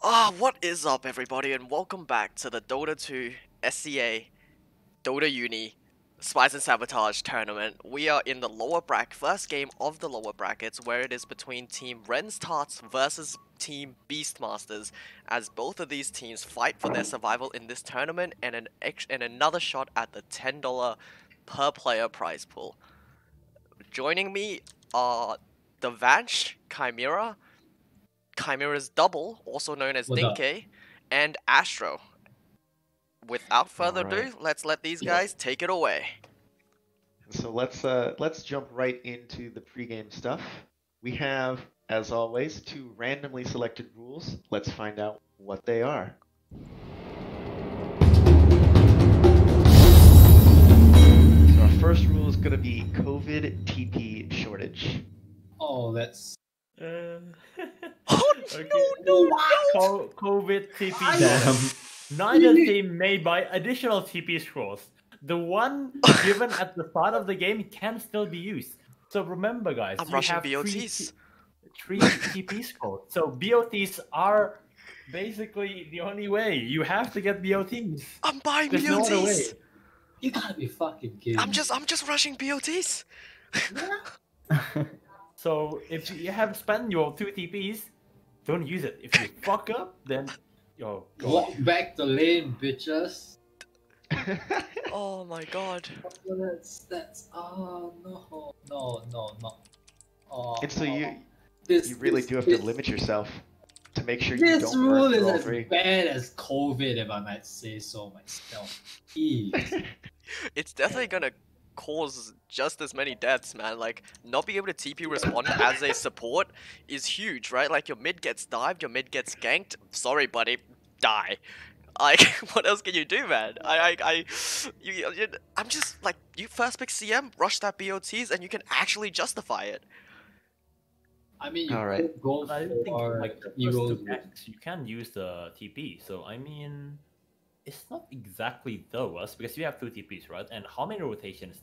What is up, everybody, and welcome back to the Dota 2 SCA Dota Uni Spies and Sabotage tournament. We are in the first game of the lower brackets, where it is between Team Ren's Tarts versus Team BeastMasters, as both of these teams fight for their survival in this tournament and another shot at the $10 per player prize pool. Joining me are the Vanch, Chimera's double, also known as What's up? Dinke, and Astro. Without further Alright. ado, let's let these guys take it away. So let's jump right into the pregame stuff. We have, as always, two randomly selected rules. Let's find out what they are. So our first rule is going to be COVID TP shortage. Oh, that's Oh Okay. no! COVID TP. Damn. Neither team may buy additional TP scrolls. The one given at the start of the game can still be used. So remember, guys, I'm you rushing have BOTs. three TP scrolls. So BOTs are basically the only way. You have to get BOTs. I'm buying There's no other way. BOTs. You gotta be fucking kidding. I'm just rushing BOTs. So if you have spent your 2 TPs, don't use it. If you fuck up, then yo, go. Walk back the lane, bitches. Oh my god. That's oh no. Oh, And so you this, really this, do have this, to limit yourself to make sure you This don't rule burn is through all as three. bad as COVID, if I might say so myself. Jeez. It's definitely gonna cause just as many deaths, man. Like, not being able to TP respond as a support is huge, right? Like, your mid gets dived, your mid gets ganked. Sorry, buddy, die. Like, what else can you do, man? I'm just like, you first pick CM, rush that BOTs, and you can actually justify it. I mean, you Alright. could go I think for like the first heroes. 2 packs, you can use the TP. So I mean, it's not exactly those because you have 2 TPs, right? And how many rotations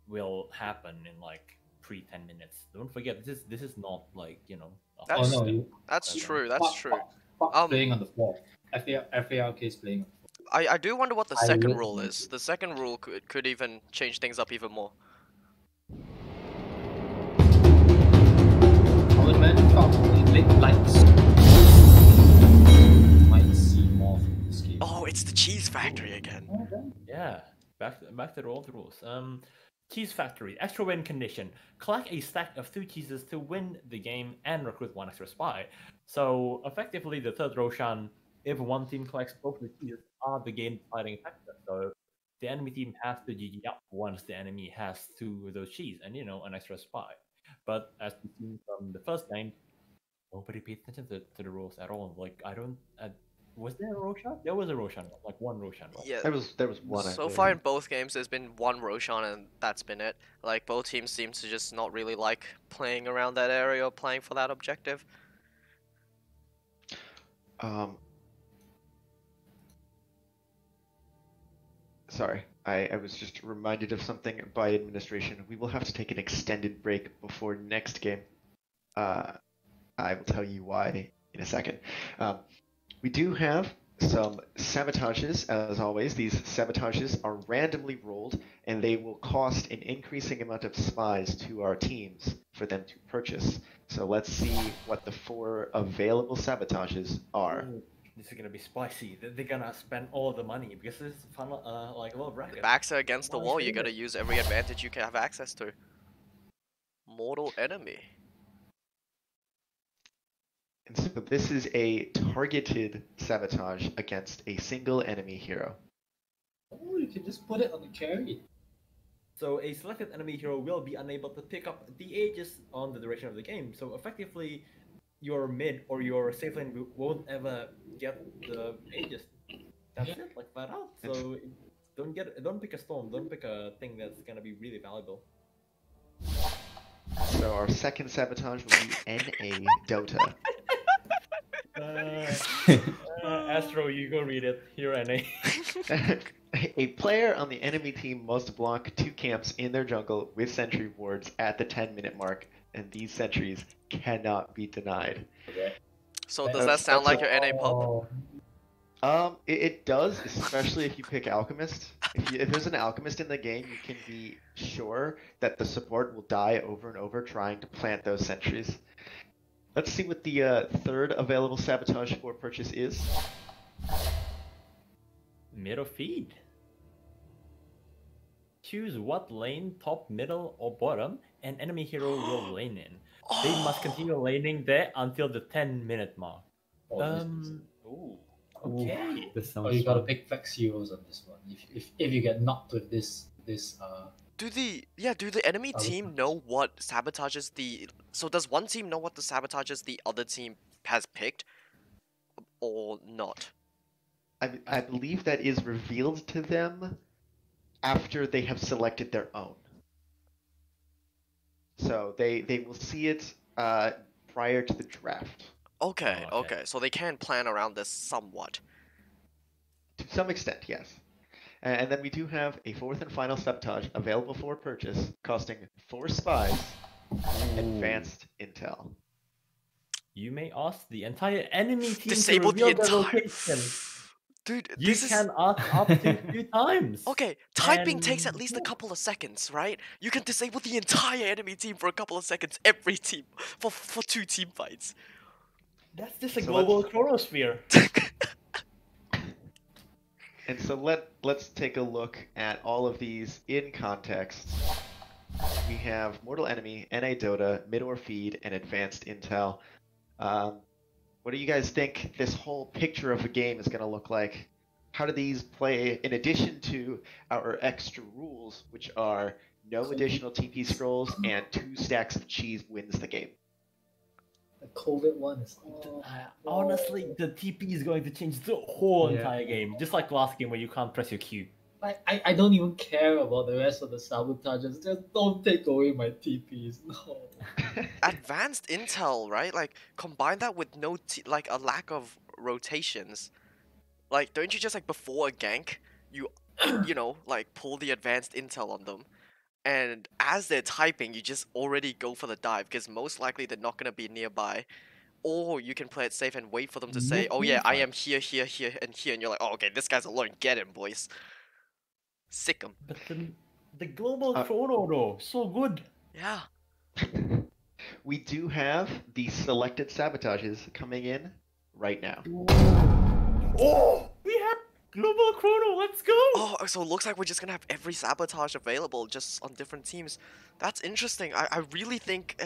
will happen in like 3-10 minutes? Don't forget, this is not like, you know. That's- Oh no, That's true, that's fuck, true. fuck playing on the floor. FARK is playing. I do wonder what the I second would- rule is. The second rule could even change things up even more. I would imagine probably late lights. Might see more from this game. Oh, it's the cheese factory again. Yeah, back to the old rules. Cheese factory, extra win condition. Collect a stack of 2 cheeses to win the game and recruit 1 extra spy. So effectively, the third Roshan, if one team collects both the cheeses, are the game deciding factor. So the enemy team has to GG up once the enemy has 2 of those cheese and an extra spy. But as we've seen from the first game, nobody paid attention to the rules at all. Like was there a Roshan? There was a Roshan, like 1 Roshan. Yeah. There was one. I So believe. far in both games, there's been 1 Roshan, and that's been it. Like, both teams seem to just not really like playing around that area or playing for that objective. Sorry, I was just reminded of something by administration. We will have to take an extended break before next game. I will tell you why in a second. We do have some sabotages, as always. These sabotages are randomly rolled, and they will cost an increasing amount of spies to our teams for them to purchase. So let's see what the 4 available sabotages are. Ooh, this is gonna be spicy. They're gonna spend all the money because this is fun, like a little The bracket. backs are against the Why wall, is you it? gotta use every advantage you can have access to. Mortal enemy. And so this is a targeted sabotage against a single enemy hero. Oh, you can just put it on the carry. So a selected enemy hero will be unable to pick up the Aegis on the duration of the game. So effectively, your mid or your safe lane won't ever get the Aegis. That's it, like flat out. So don't pick a storm. Don't pick a thing that's gonna be really valuable. So our second sabotage will be NA Dota. Astro, you go read it. Here, NA. A player on the enemy team must block 2 camps in their jungle with sentry wards at the 10-minute mark, and these sentries cannot be denied. Okay. So does that sound like your NA pub? Oh, It does, especially if you pick Alchemist. If there's an Alchemist in the game, you can be sure that the support will die over and over trying to plant those sentries. Let's see what the third available Sabotage for purchase is. Mid or feed. Choose what lane, top, middle, or bottom, an enemy hero will lane in. They must continue laning there until the 10-minute mark. Ooh, okay. This sounds you gotta pick flex heroes on this one. If you get knocked with this Do the enemy team know what sabotages the? So does one team know what the sabotages the other team has picked, or not? I believe that is revealed to them after they have selected their own. So they will see it prior to the draft. Okay, okay. So they can plan around this somewhat. To some extent, yes. And then we do have a fourth and final Sabotage available for purchase, costing 4 spies, advanced intel. You may ask the entire enemy team Disable to reveal the their entire. location. Dude, You this can ask up to 2 times. Okay, typing And- takes at least a couple of seconds, right? You can disable the entire enemy team for a couple of seconds, every team, for 2 team fights. That's just a So global chronosphere. And so let's take a look at all of these in context. We have Mortal Enemy, NA Dota, Mid or Feed, and Advanced Intel. What do you guys think this whole picture of a game is going to look like? How do these play in addition to our extra rules, which are no additional TP scrolls and 2 stacks of cheese wins the game? the COVID one is Honestly, the TP is going to change the whole Yeah. entire game. Just like last game where you can't press your Q. I don't even care about the rest of the sabotages. Just don't take away my TPs. No. Advanced intel, right? Like combine that with no like a lack of rotations. Like don't you just like before a gank, you know, like pull the advanced intel on them. And as they're typing, you just already go for the dive because most likely they're not going to be nearby. Or you can play it safe and wait for them to say, oh yeah, I am here, here, here, and here. And you're like, oh, okay, this guy's alone. Get him, boys. Sick him. But the global chrono though, so good. Yeah. We do have the selected sabotages coming in right now. Oh, we have global chrono. Let's go. Oh, so it looks like we're just going to have every sabotage available just on different teams. That's interesting. I really think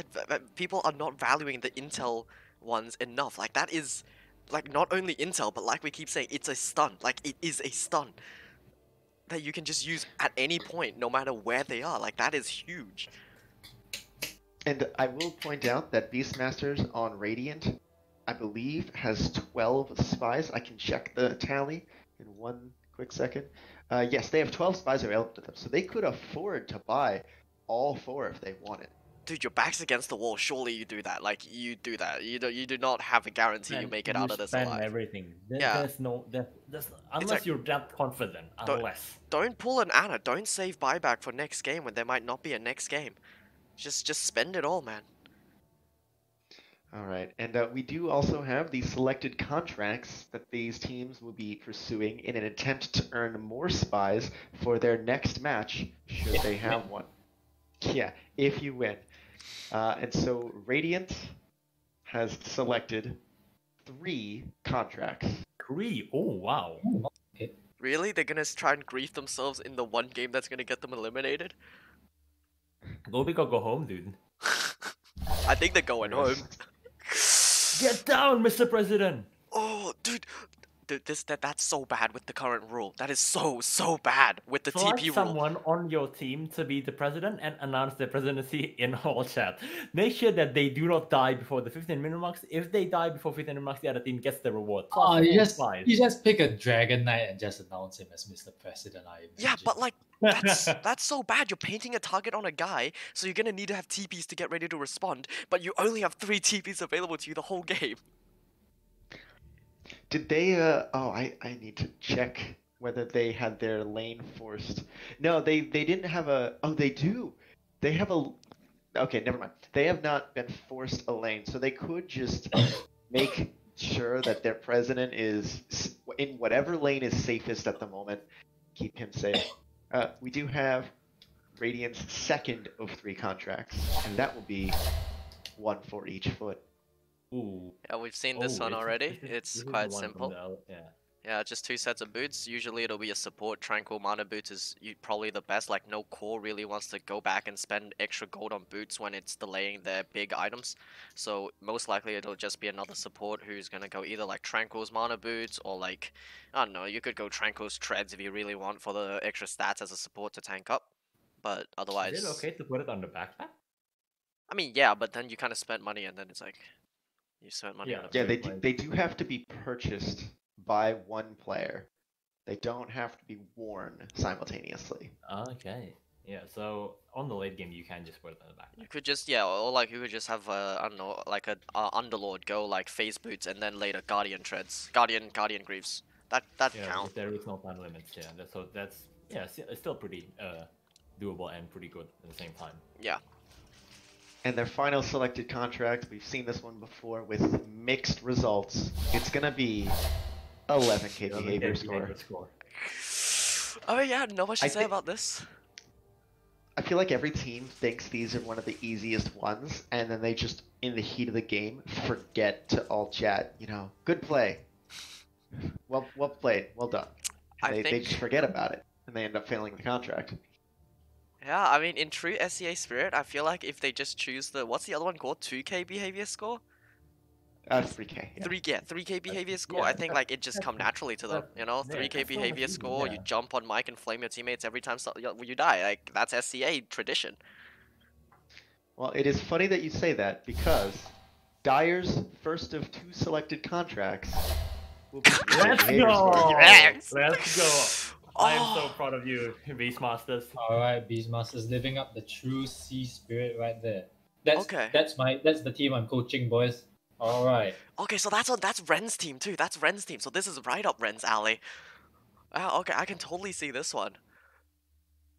people are not valuing the intel ones enough. Like, that is, like, not only intel, but like we keep saying, it's a stun. Like, it is a stun that you can just use at any point, no matter where they are. Like, that is huge. And I will point out that BeastMasters on Radiant, I believe, has 12 spies. I can check the tally in one quick second. Yes, they have 12 spies available to them, so they could afford to buy all 4 if they wanted. Dude, your back's against the wall. Surely you do that. Like, you do that. You do not have a guarantee you And make it you out of this spend alive. everything. Yeah. There's no, unless like- you're that confident. Unless. Don't pull an Anna. Don't save buyback for next game when there might not be a next game. Just spend it all, man. All right, and we do also have the selected contracts that these teams will be pursuing in an attempt to earn more spies for their next match, should they have one. Yeah, if you win. And so Radiant has selected 3 contracts. 3. Oh wow. Really? They're gonna try and grief themselves in the one game that's gonna get them eliminated? Go big or go home, dude. I think they're going home. Get down, Mr. President. Oh, dude, that's so bad with the current rule. That is so bad with the Select TP rule. someone on your team to be the president and announce their presidency in all chat. Make sure that they do not die before the 15-minute marks. If they die before 15-minute marks, the other team gets the reward. Oh, you just Spies. pick a Dragon Knight and just announce him as Mr. President. Yeah, but like that's so bad. You're painting a target on a guy, so you're gonna need to have TPs to get ready to respond. But you only have 3 TPs available to you the whole game. Did they, I need to check whether they had their lane forced. No, they didn't have a, oh, they do. They have a, okay, never mind. They have not been forced a lane, so they could just make sure that their president is in whatever lane is safest at the moment. Keep him safe. We do have Radiant's second of 3 contracts, and that will be 1 for each foot. Ooh. Yeah, we've seen this one it's- already. this It's is the quite one from simple. yeah. Yeah, just 2 sets of boots. Usually it'll be a support. Tranquil Mana boots is probably the best. Like, no core really wants to go back and spend extra gold on boots when it's delaying their big items. So most likely it'll just be another support who's gonna go either like Tranquil's Mana boots or like, I don't know, you could go Tranquil's Treads if you really want for the extra stats as a support to tank up. But otherwise, Is it okay to put it on the backpack? I mean, yeah, but then you kind of spent money and then it's like, you spent money on a Yeah, boot. they do have to be purchased by one player. They don't have to be worn simultaneously. Okay. Yeah, so on the late game, you can just put it on the backpack. You could just, yeah, or like you could just have I don't know, like a Underlord go like phase boots and then later Guardian treads, Guardian Greaves. That Yeah, count. if there is no time limits, yeah. That's yeah, it's still pretty doable and pretty good at the same time. Yeah. And their final selected contract, we've seen this one before with mixed results. It's gonna be 11k behavior score. Oh yeah, not much to I say thi- about this. I feel like every team thinks these are one of the easiest ones, and then they just, in the heat of the game, forget to all chat, you know, good play. Well played, well done. And they just forget about it, and they end up failing the contract. Yeah, I mean, in true SEA spirit, I feel like if they just choose the, what's the other one called? 2k behavior score? 3k. Yeah. 3k behavior score. Yeah, I think like it just come naturally to them, you know. yeah, 3k that's so much behavior easier, score. You yeah. jump on mic and flame your teammates every time you die. Like that's SCA tradition. Well, it is funny that you say that because Dyer's first of 2 selected contracts will be 3K Let's behavior go! score. Yes! Let's go! I am so Oh. proud of you, BeastMasters. Alright, BeastMasters living up the true sea spirit right there. That's Okay. that's the team I'm coaching, boys. Alright. Okay, so that's Ren's team too. That's Ren's team. So this is right up Ren's alley. Okay, I can totally see this one.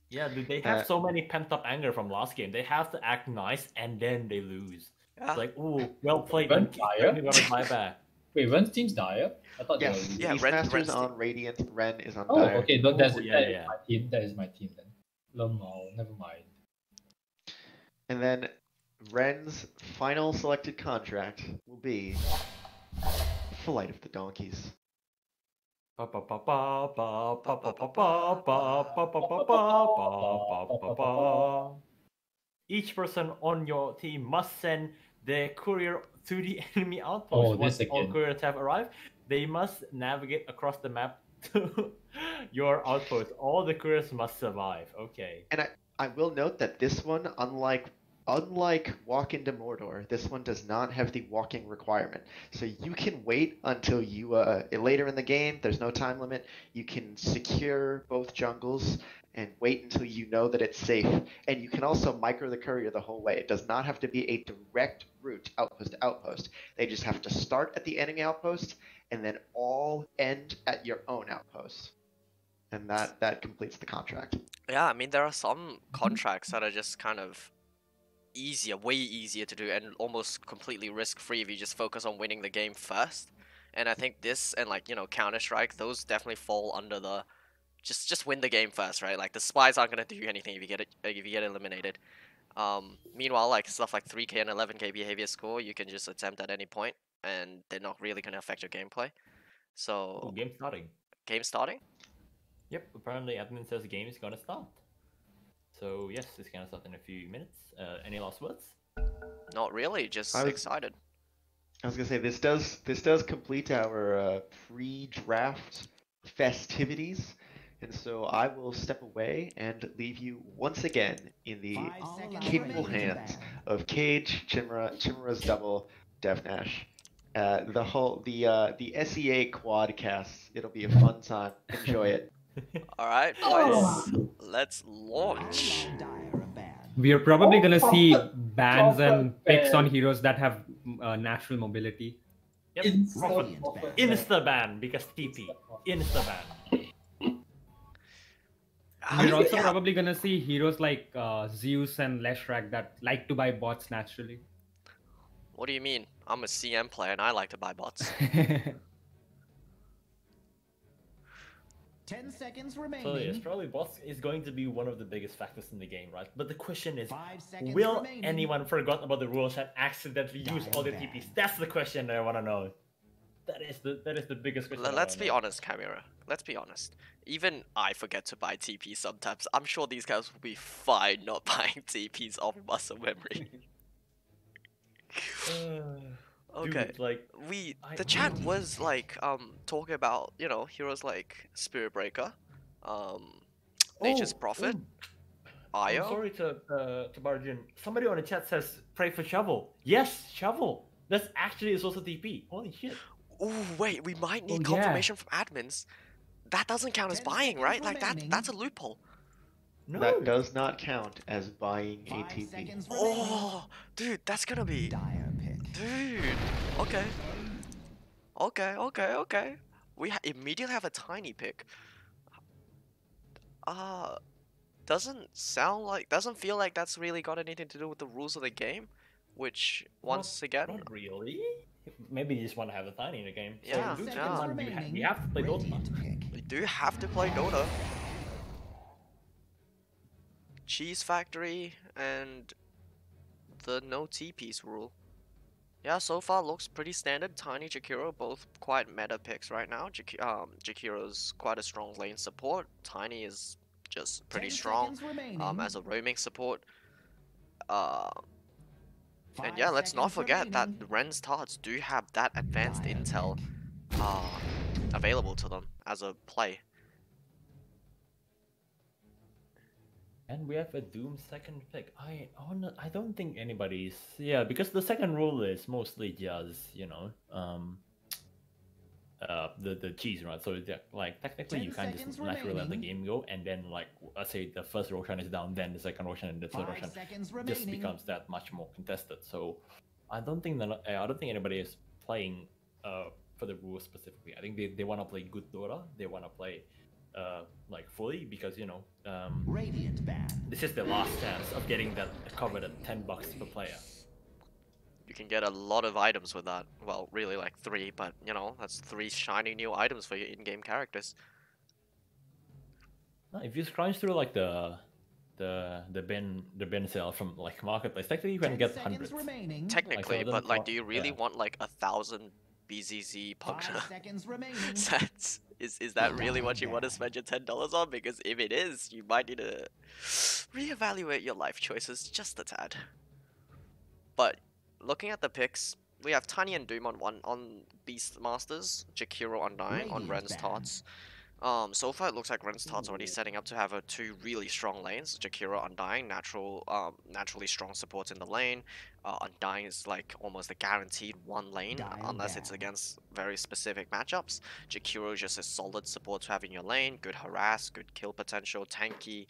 Yeah, dude, they have so many pent-up anger from last game. They have to act nice and then they lose. Yeah. It's like, ooh, well played. Ren Then Dyer? you gotta buy back. Wait, Ren's team's Dire? I thought Yes, they were Yeah, BeastMasters Ren's on team. Radiant, Ren is on Oh, Dire. okay, no, that is yeah. my team. That is my team then. No, never mind. And then Ren's final selected contract will be Flight of the Donkeys. Each person on your team must send their courier to the enemy outpost. Oh, Once this all again. couriers have arrived, they must navigate across the map to your outpost. All the couriers must survive. Okay. And I will note that this one, unlike Walk into Mordor, this one does not have the walking requirement. So you can wait until you later in the game. There's no time limit. You can secure both jungles and wait until you know that it's safe. And you can also micro the courier the whole way. It does not have to be a direct route outpost to outpost. They just have to start at the enemy outpost and then all end at your own outpost. And that completes the contract. Yeah, I mean there are some contracts that are just kind of easier, way easier to do, and almost completely risk-free if you just focus on winning the game first. And I think this and like, you know, Counter-Strike, those definitely fall under the just win the game first, right? Like the spies aren't gonna do anything if you get eliminated. Meanwhile, like stuff like 3k and 11k behavior score, you can just attempt at any point, and they're not really gonna affect your gameplay. So Ooh, game starting. game starting. Yep, apparently admin says the game is gonna start. So yes, it's gonna start in a few minutes. Any last words? Not really, just I was- excited. I was gonna say this does complete our pre-draft festivities, and so I will step away and leave you once again in the capable hands of Cage, Chimera's double, DevNash. The SEA quadcast. It'll be a fun time. Enjoy it. Alright, boys, let's launch. We are probably gonna see bans Proper and picks on ban. heroes that have natural mobility. Yep, Instant proper insta ban because TP. Insta ban. We're also Yeah. probably gonna see heroes like Zeus and Leshrac that like to buy bots naturally. What do you mean? I'm a CM player and I like to buy bots. 10 seconds So remaining. yes, probably bots is going to be one of the biggest factors in the game, right? But the question is, 5 seconds will remaining. anyone forgot about the rules and accidentally use all the TPs? That's the question that I want to know. That is the biggest question. Let's be honest, Camera. Let's be honest. Even I forget to buy TP sometimes. I'm sure these guys will be fine not buying TPs off muscle memory. Okay. Dude, like The chat was like talking about, you know, heroes like Spirit Breaker, Nature's Prophet, I'm Io. sorry to barge in. Somebody on the chat says pray for Shovel. Yes, Shovel. That's actually is also TP. Holy shit. Ooh, wait, we might need Oh, yeah. confirmation from admins. That doesn't count as 10 buying, seconds right? Like remaining. that's a loophole. No. That does not count as buying 5 ATP. seconds remaining. Oh, dude, that's gonna be. Dire pick. Dude. Okay. We immediately have a tiny pick. Doesn't feel like that's really got anything to do with the rules of the game, which once again, Not really. Maybe you just want to have a tiny in the game. Yeah, so, dude, yeah. come on, we have to play Dota. Radiant pick. we do have to play Dota. Cheese Factory and the no T-piece rule. Yeah, so far looks pretty standard. Tiny, Jakiro, both quite meta picks right now. Jakiro's quite a strong lane support. Tiny is just pretty 10 strong seconds remaining. as a roaming support. And 5 yeah, let's not seconds forget that remaining. Ren's Tarts do have that advanced intel available to them as a play. And we have a Doom second pick. I don't think anybody's because the second rule is mostly just the cheese, right? So like technically 10 you can't just seconds naturally let the remaining. game go, and then like let's say the first Roshan is down, then the second Roshan and the third 5 Roshan seconds just remaining. becomes that much more contested. So I don't think anybody is playing for the rules specifically. I think they want to play good Dota. They want to play like fully because Radiant ban. this is the last chance of getting that covered at $10 per player. You can get a lot of items with that. Well, really like 3, but you know, that's 3 shiny new items for your in-game characters. No, if you scrounge through like the bin sale from like marketplace, technically you can 10 get seconds hundreds. remaining. Technically, some of them but like, cost- do you really yeah. want like 1,000 BZZ 5 puncture seconds remaining. sets? Is that really what you want to spend your $10 on? Because if it is, you might need to reevaluate your life choices just a tad. But looking at the picks, we have Tiny and Doom on BeastMasters, Jakiro Undying on Radiant Ren's ban. Tarts. So far it looks like Ren's Tarts already setting up to have 2 really strong lanes. Jakiro Undying, naturally strong supports in the lane. Undying is like almost a guaranteed 1 lane, Dire unless it's ban. against very specific matchups. Jakiro is just a solid support to have in your lane, good harass, good kill potential, tanky.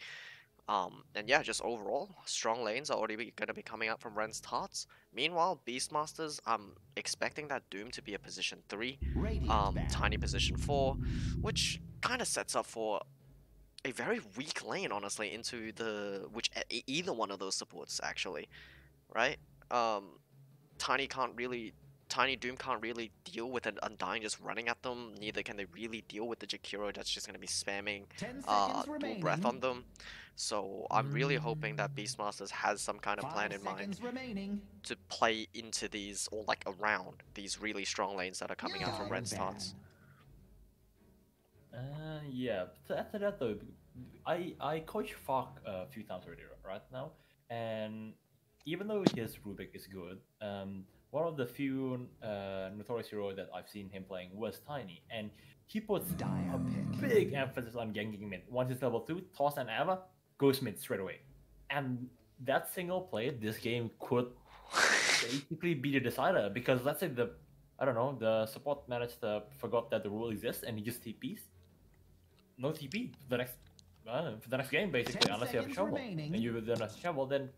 And yeah, just overall, strong lanes are already going to be coming out from Ren's Tarts. Meanwhile, Beastmasters, I'm expecting that Doom to be a position 3, Radiant ban. Tiny position 4, which kind of sets up for a very weak lane, honestly, into either one of those supports, actually, right? Tiny Doom can't really deal with an Undying just running at them, neither can they really deal with the Jakiro that's just going to be spamming 10 seconds dual remaining. breath on them. So I'm really hoping that Beastmasters has some kind of 5 plan in mind seconds remaining. to play into these, or like around these really strong lanes that are coming out from Dire Ren's ban. Tarts. Yeah. But after that though, I coach Falk a few times already right now, and even though his Rubik is good, one of the few notorious hero that I've seen him playing was Tiny, and he puts Dire a pick. big emphasis on ganking mid. Once it's level 2, toss and Ava, goes mid straight away. And that single play, this game could basically be the decider, because let's say the support managed to forgot that the rule exists and he just TPs. No TP for the next game basically, 10 unless you have a seconds shovel. remaining. And you don't have a shovel, then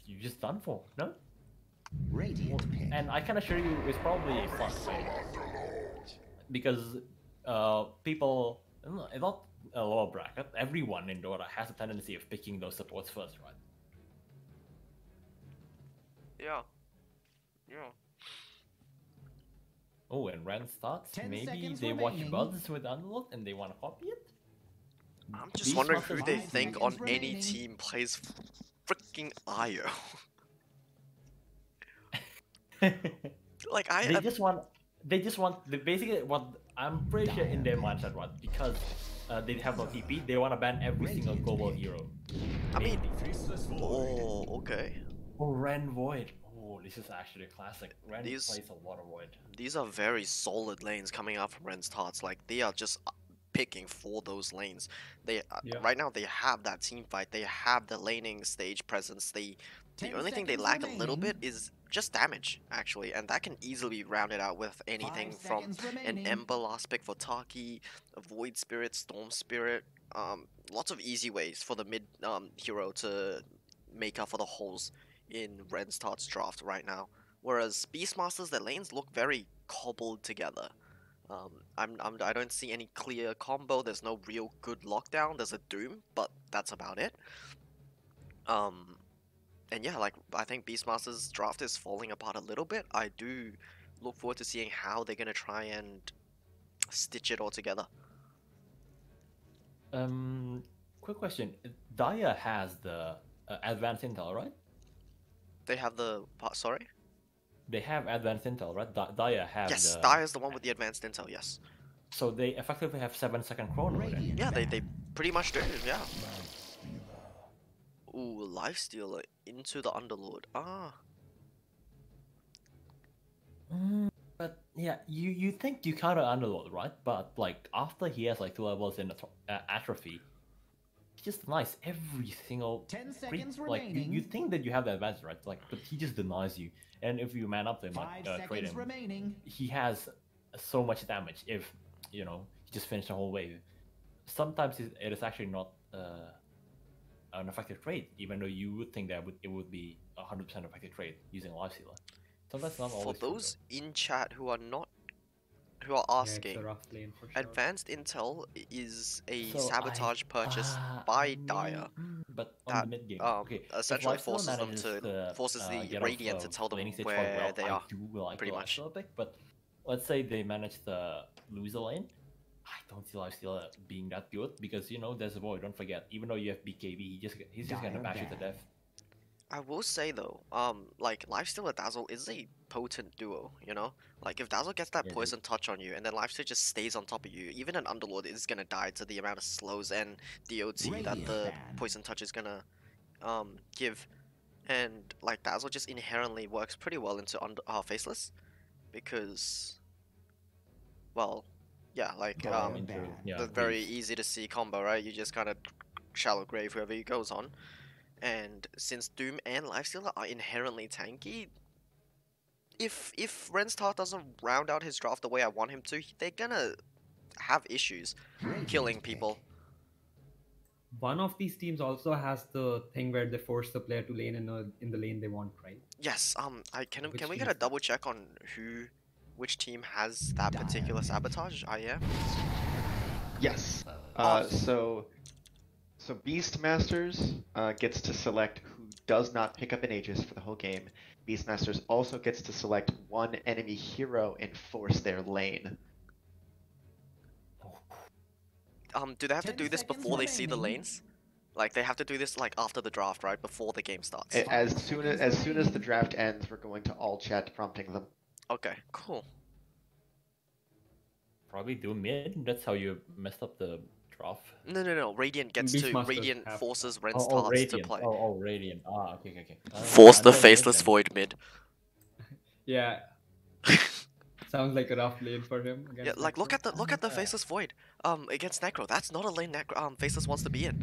you're just done for, no? Radiant pick. And I can assure you, it's probably a fun play. Because people, not a lower bracket, everyone in Dota has a tendency of picking those supports first, right? Yeah. Yeah. Oh, and Rand starts. 10 Maybe seconds they watch remaining. Buds with Underlord and they want to copy it? I'm just wondering who BeastMasters they 5 think on seconds any remaining. team plays freaking IO. Like They just want. Basically what I'm pretty sure in their mindset, right? Because they have no TP, they want to ban every single global hero. I mean, Mainly. oh, okay. Oh, Ren Void. Oh, this is actually a classic. Ren These- plays a lot of Void. These are very solid lanes coming out from Ren's Tarts. Like they are just picking for those lanes. They Yeah. right now they have that team fight. They have the laning stage presence. The 10 only thing they seconds lack a little remaining. bit is just damage actually, and that can easily be rounded out with anything 5 from seconds an remaining. Ember last pick for Taki, a Void Spirit, Storm Spirit. Lots of easy ways for the mid hero to make up for the holes in Ren's Tarts draft right now. Whereas Beastmasters, their lanes look very cobbled together. I don't see any clear combo. There's no real good lockdown. There's a Doom, but that's about it. And yeah, like I think Beastmasters draft is falling apart a little bit. I do look forward to seeing how they're gonna try and stitch it all together. Quick question. Daya has the advanced intel, right? They have the sorry. They have advanced intel, right? Daya have Yes, the. Dai is the one with the advanced intel. Yes. So they effectively have 7-second chrono. Then. Radiant Yeah, they ban. pretty much do. Yeah. Ooh, Lifestealer into the Underlord. Ah. But yeah, you think you counter Underlord, right? But like after he has like 2 levels in atrophy, he just denies every single 10 creep. seconds Like you remaining. think that you have the advantage, right? Like, but he just denies you. And if you man up to him, 5 like trade seconds him, remaining. he has so much damage. If you know, he just finished the whole wave. Sometimes it is actually not an effective trade, even though you would think that it would be 100% effective trade using Lifestealer. Sometimes not For always. true, those in chat who are Yeah, it's asking, a rough lane for sure. Advanced Intel is a So sabotage purchase by Daya but on that the mid game, okay, essentially if Lifestealer forces them manages to forces the get Radiant off to tell them laning stage quite where well, they I are. do like pretty the much. Lifestealer pick, but let's say they manage to lose a lane, I don't see Lifestealer being that good because you know there's a void. Don't forget, even though you have BKB, he's just gonna Dire bash you to ban. death. I will say though, like Lifesteal and Dazzle is a potent duo, you know? Like if Dazzle gets that Yeah, poison touch on you and then Lifesteal just stays on top of you, even an Underlord is gonna die to the amount of slows and DOT that Radiant the ban. poison touch is gonna give. And like Dazzle just inherently works pretty well into Faceless because well, yeah, like Dire Into, ban. yeah, the very please. easy to see combo, right? You just kind of shallow grave whoever he goes on. And since Doom and Lifestealer are inherently tanky, if Renstar doesn't round out his draft the way I want him to, they're gonna have issues Radiant killing pick. people. One of these teams also has the thing where they force the player to lane in the lane they want, right? Yes, can Which we team get a is that? double check on which team has that Dire particular ban. sabotage? I am. Yes. Oh. So Beastmasters gets to select who does not pick up an Aegis for the whole game. Beastmasters also gets to select one enemy hero and force their lane. Do they have to 10 do this seconds before they see the remaining. lanes? Like they have to do this like after the draft, right? Before the game starts. As 5 soon seconds as the remaining. draft ends, we're going to all chat prompting them. Okay, cool. Probably do mid. That's how you messed up the draft. No. Radiant gets to Beastmasters Radiant have- forces Oh, Renstarts to Radiant. play. Oh, Radiant. Ah, okay. Force the Under mid Faceless then. Void mid. Yeah, sounds like a rough lane for him. Yeah, Against like look Necro. at the Faceless Void against Necro. That's not a lane Faceless wants to be in.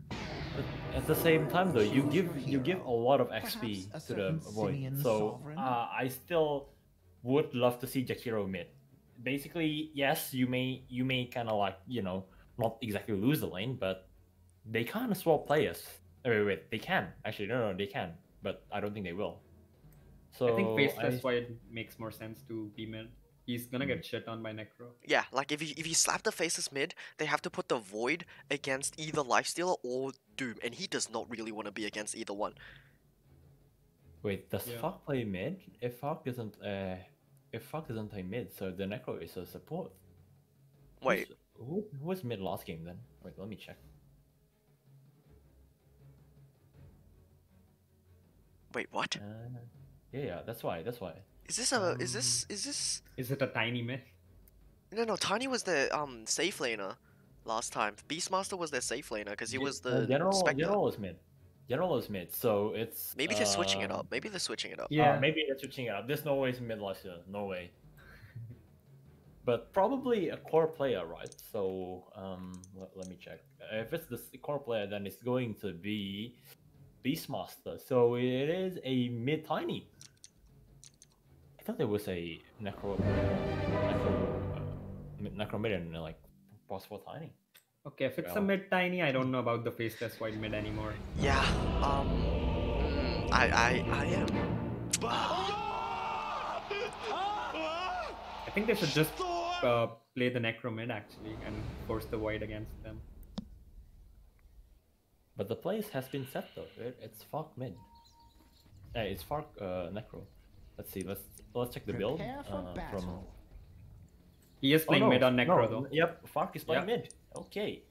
But at the same time, though, you give a lot of XP Perhaps a to the certain void. simian So sovereign? I still would love to see Jakiro mid. Basically, yes, you may kind of like not exactly lose the lane, but they kind of swap players. Wait, they can actually no, they can, but I don't think they will. So I think Faceless Void makes more sense to be mid. He's gonna get shit on by Necro. Yeah, like if you slap the Faceless mid, they have to put the Void against either Lifestealer or Doom, and he does not really want to be against either one. Wait, does Yeah. Fog play mid? If Fog doesn't play mid, so the Necro is a support. Wait, Who was mid last game then? Wait, let me check. wait, what? Yeah, that's why. Is this a? Is this? Is it a tiny myth? No, Tiny was the safe laner last time. Beastmaster was their safe laner because he was the Spectre. General is mid. General is mid, so it's Maybe they're switching it up. Maybe they're switching it up. Yeah. maybe they're switching it up. There's no way it's mid last year. No way. But probably a core player, right? So let me check. If it's the core player, then it's going to be Beastmaster. So it is a mid tiny. I thought there was a necro mid and like possible tiny. Okay, if it's a Well. mid tiny, I don't know about the faceless void mid anymore. Yeah. I am. I think they should just play the necro mid actually and force the void against them. But the place has been set though. It's Fog mid. It's Fog necro. Let's see. Let's check the build Prepare for from. battle. He is playing mid on necro no. though. Yep, Fog is playing Yeah. mid. Okay.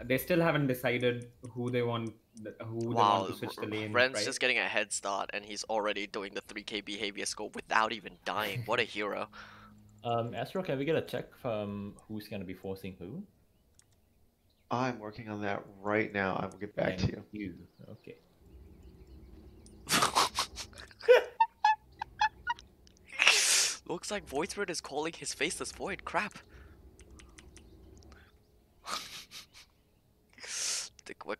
They still haven't decided who they want Wow, to switch the lane. Ren's right? just getting a head start and he's already doing the 3k behavior score without even dying. What a hero. Astro, can we get a check from who's gonna be forcing who? I'm working on that right now. I will get back to you. Okay. Looks like Voidthread is calling his faceless void. Crap. We're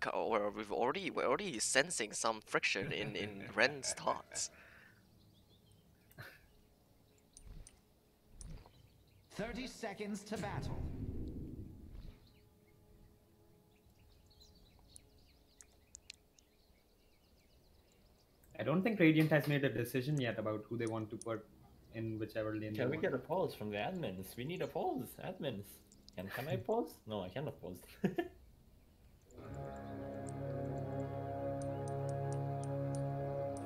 already sensing some friction in Ren's thoughts. 30 seconds to battle. I don't think Radiant has made a decision yet about who they want to put in whichever lane. Can we they get a want. pause from the admins? We need a pause, admins. Can I pause? No, I cannot pause.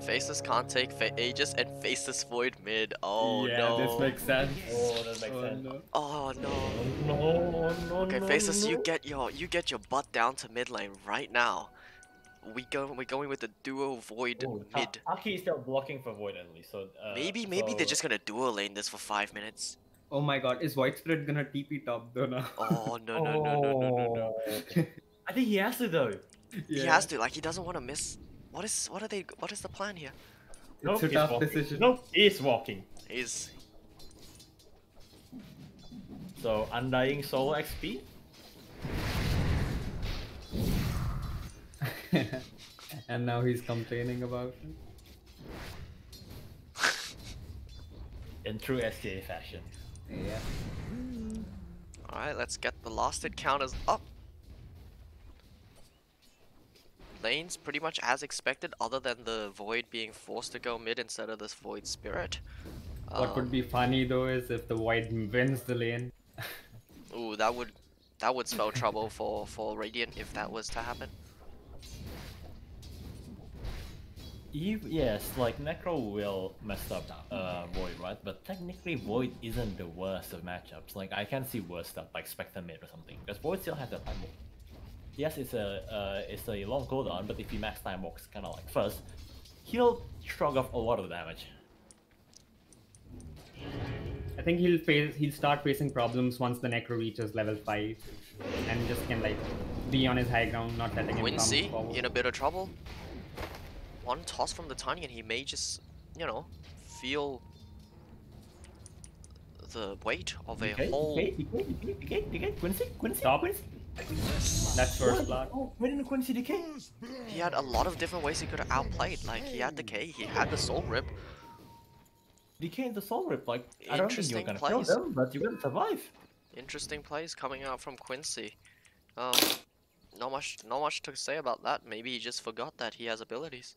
Faceless can't take Aegis and Faceless Void mid. Oh yeah, no. this makes sense. Oh, that makes sense. No. Oh no. No. Okay, Faceless, you get your butt down to mid lane right now. We're going with the duo Void mid. Aki is still blocking for Void only, so Maybe they're just gonna duo lane this for 5 minutes. Oh my god, is White Spirit gonna TP top though now? Oh no. I think he has to though. He has to, like, he doesn't want to miss. What is the plan here? It's a he's tough walking. decision. No, he's walking. He's So Undying Solo XP. And now he's complaining about it. In true STA fashion. Yeah. alright. Let's get the lasted counters up. Lanes pretty much as expected, other than the Void being forced to go mid instead of this Void Spirit. What would be funny though is if the Void wins the lane. Ooh, that would spell trouble for Radiant if that was to happen. Yes, like Necro will mess up Void, right? But technically Void isn't the worst of matchups. Like I can see worse stuff like Spectre mid or something. Because Void still has the time walk. Yes, it's a long cooldown, but if he max time walks kinda like first, he'll shrug off a lot of the damage. I think he'll start facing problems once the Necro reaches level 5 and just can like be on his high ground, not letting him Quincy come forward. in a bit of trouble. One toss from the Tiny and he may just, feel the weight of a whole. Quincy, Stop. That's first blood. Oh, where did Quincy decay? He had a lot of different ways he could have outplayed. Like he had Decay, he had the Soul Rip. Decay and the Soul Rip, like I don't think you're Interesting gonna kill plays. them, but you're gonna survive. Interesting plays coming out from Quincy. Not much to say about that. Maybe he just forgot that he has abilities.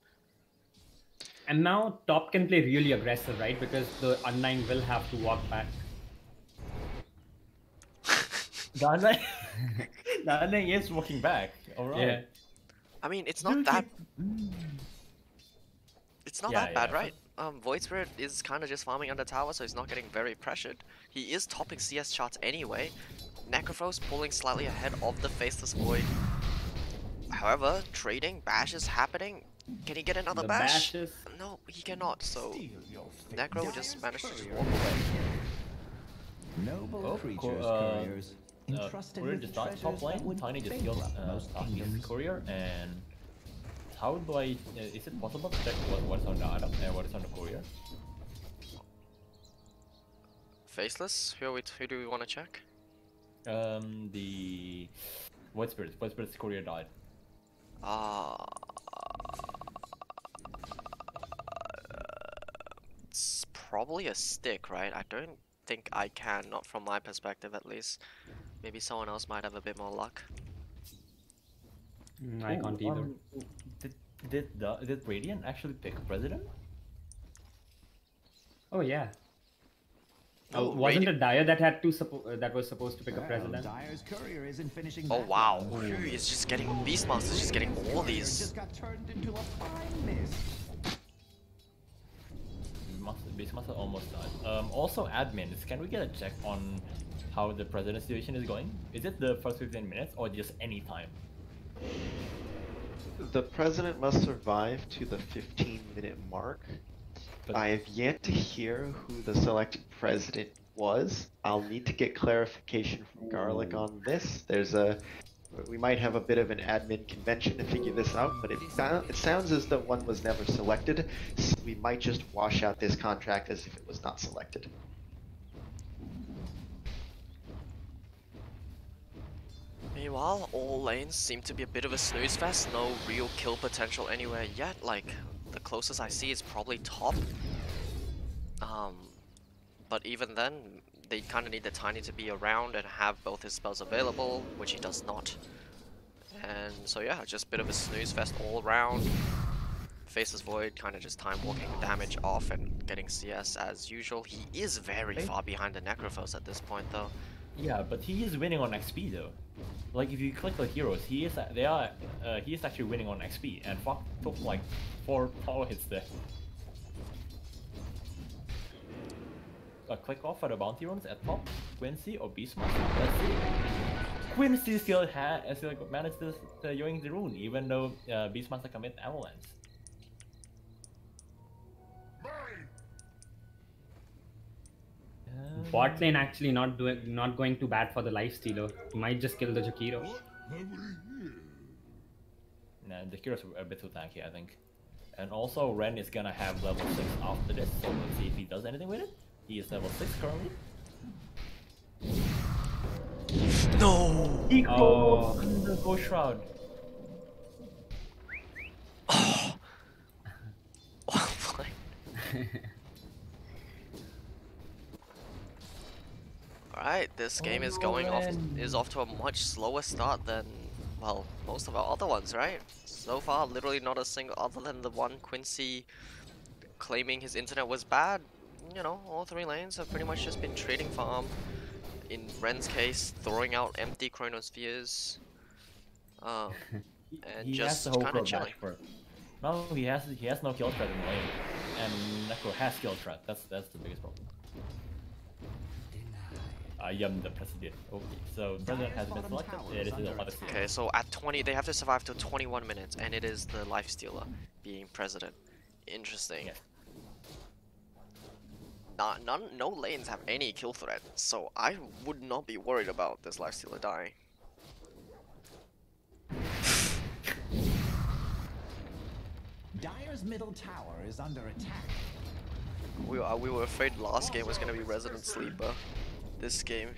And now top can play really aggressive, right? Because the Undying will have to walk back. The Undying is walking back. Alright. Yeah. I mean, it's not that. It's not Yeah, that bad, yeah, right? Void Spirit is kind of just farming under tower, so he's not getting very pressured. He is topping CS charts anyway. Necrophos pulling slightly ahead of the Faceless Void. However, trading, bash is happening. Can he get another The bash? bashes. No, he cannot, so Necro just managed to just courier. walk away. Noble Oh, creatures, cool, couriers. Entrusted Courier with just died treasures top that lane. would Tiny just fail killed most Taki's kingdoms. Courier, and how do I? Is it possible to check what's on the item and what is on the Courier? Faceless? Who do we want to check? The Void Spirit's Courier died. It's probably a stick, right? I don't think I can, not from my perspective at least. Maybe someone else might have a bit more luck. I can't either. Did Radiant actually pick president? Oh yeah. Oh, Wasn't it Dyer that had that was supposed to pick a Well, president? Dyer's courier isn't finishing Oh that wow, round. Who is just getting BeastMasters just getting all Courier these. just got turned into a fine mist. Beastmaster almost died. Also, admins, can we get a check on how the president situation is going? Is it the first 15 minutes or just any time? The president must survive to the 15-minute mark. But- I have yet to hear who the selected president was. I'll need to get clarification from Garlic on this. We might have a bit of an admin convention to figure this out, but it sounds as though one was never selected, so we might just wash out this contract as if it was not selected. Meanwhile, all lanes seem to be a bit of a snooze fest. No real kill potential anywhere yet. Like, the closest I see is probably top. But even then, they kind of need the Tiny to be around and have both his spells available, which he does not. And so yeah, just a bit of a snooze fest all around. Faceless Void kind of just time walking damage off and getting CS as usual. He is very far behind the Necrophos at this point though. Yeah, but he is winning on XP though. Like if you click the heroes, he is actually winning on XP, and fuck took like 4 power hits there. Click off for the bounty runes at top, Quincy or Beastmaster. Let's see. Quincy still managed to yoink the rune, even though Beastmaster commit avalanche. Bot lane actually not going too bad for the lifestealer. He might just kill the Jakiro. Nah, the Kyro's a bit too tanky, I think. And also Ren is gonna have level 6 after this, so let's see if he does anything with it. He is level 6 currently. No! He Oh. goes under Ghost Shroud. Oh my. Alright, this game is off to a much slower start than, well, most of our other ones, right? So far, literally not a single, other than the one Quincy claiming his internet was bad. You know, all 3 lanes have pretty much just been trading farm. In Ren's case, throwing out empty Chronospheres. And He just has the kind of chilling. No, he has no kill threat in the lane, and Necro has kill threat. That's the biggest problem. I am the president. Okay, so president has been selected. It is the other Okay, so at 20, they have to survive till 21 minutes, and it is the Lifestealer being president. Interesting. Yeah. No lanes have any kill threat, so I would not be worried about this Lifestealer dying. Dyer's middle tower is under attack. We were afraid last game was gonna be Resident Sleeper. This game,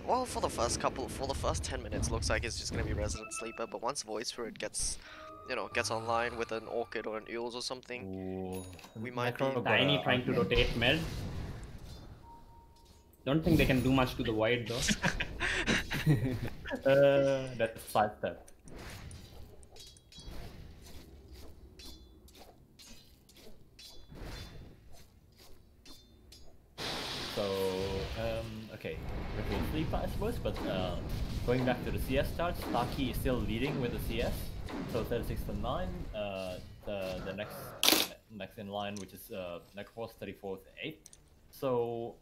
well, for the first 10 minutes, looks like it's just gonna be Resident Sleeper. But once Void Spirit gets online with an Orchid or an Eels or something, Ooh. we might be. Tiny trying to rotate mid. Don't think they can do much to the Void though. That's a side step. So, okay, we're going sleep I suppose, but going back to the CS charts, Taki is still leading with the CS, so 36 to 9. The next next in line, which is Necroforce 34th 8. So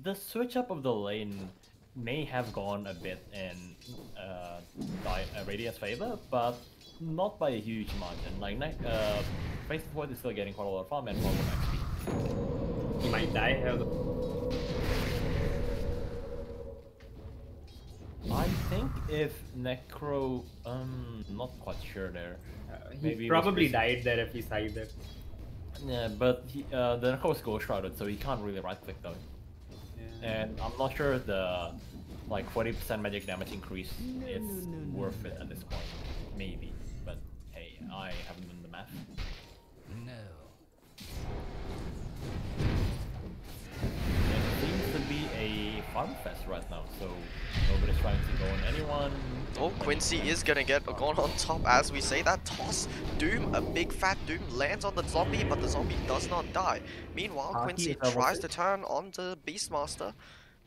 the switch up of the lane may have gone a bit in Radiant's favor, but not by a huge margin. Like Face Void is still getting quite a lot of farm and quite a lot of XP. He might die here. I think if Necro, not quite sure there. He probably died there if he side there. Yeah, but the Necro was Ghost Shrouded, so he can't really right click though. Yeah. And I'm not sure the like 40% magic damage increase is worth it at this point. Maybe, but hey, I haven't done the math. No. It seems to be a farm fest right now, so nobody's trying to go on anyone. Oh, Quincy is gonna get gone on top as we say that. Toss Doom, a big fat Doom, lands on the zombie, but the zombie does not die. Meanwhile, Quincy tries to turn on the Beastmaster,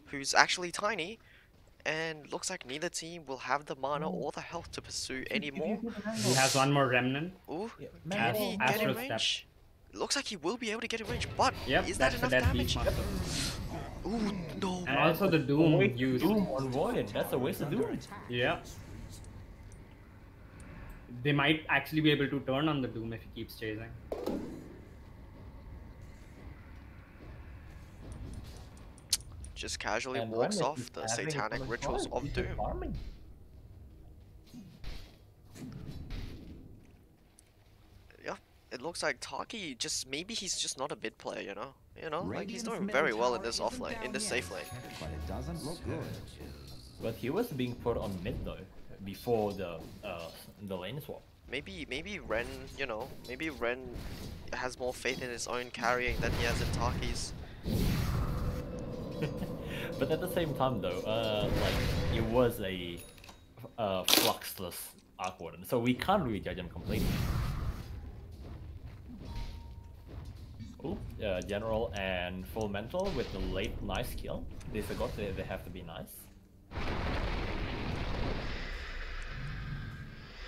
who's actually tiny, and looks like neither team will have the mana or the health to pursue anymore. He has one more remnant. Ooh, Yeah, can he get in Astral range? Looks like he will be able to get in range, but Yep, is that that's a enough dead damage? Beastmaster. Ooh, no. And also the Doom used. Doom on Void, that's a waste of Doom. Yeah. They might actually be able to turn on the Doom if he keeps chasing. Just casually And walks Remnant off is the having satanic some rituals fun. of He's just Doom. farming. Yeah, it looks like Taki just maybe he's just not a mid player, you know? Like he's Radiant's doing middle very well in tower this off isn't lane, in down this yet, safe lane. but it doesn't look good. But he was being put on mid though, before the lane swap. Maybe Ren, maybe Ren has more faith in his own carrying than he has in Taki's. But at the same time though, like it was a fluxless Arc Warden, so we can't really judge him completely. Ooh, General and Full Mental with the late nice kill. They forgot they have to be nice.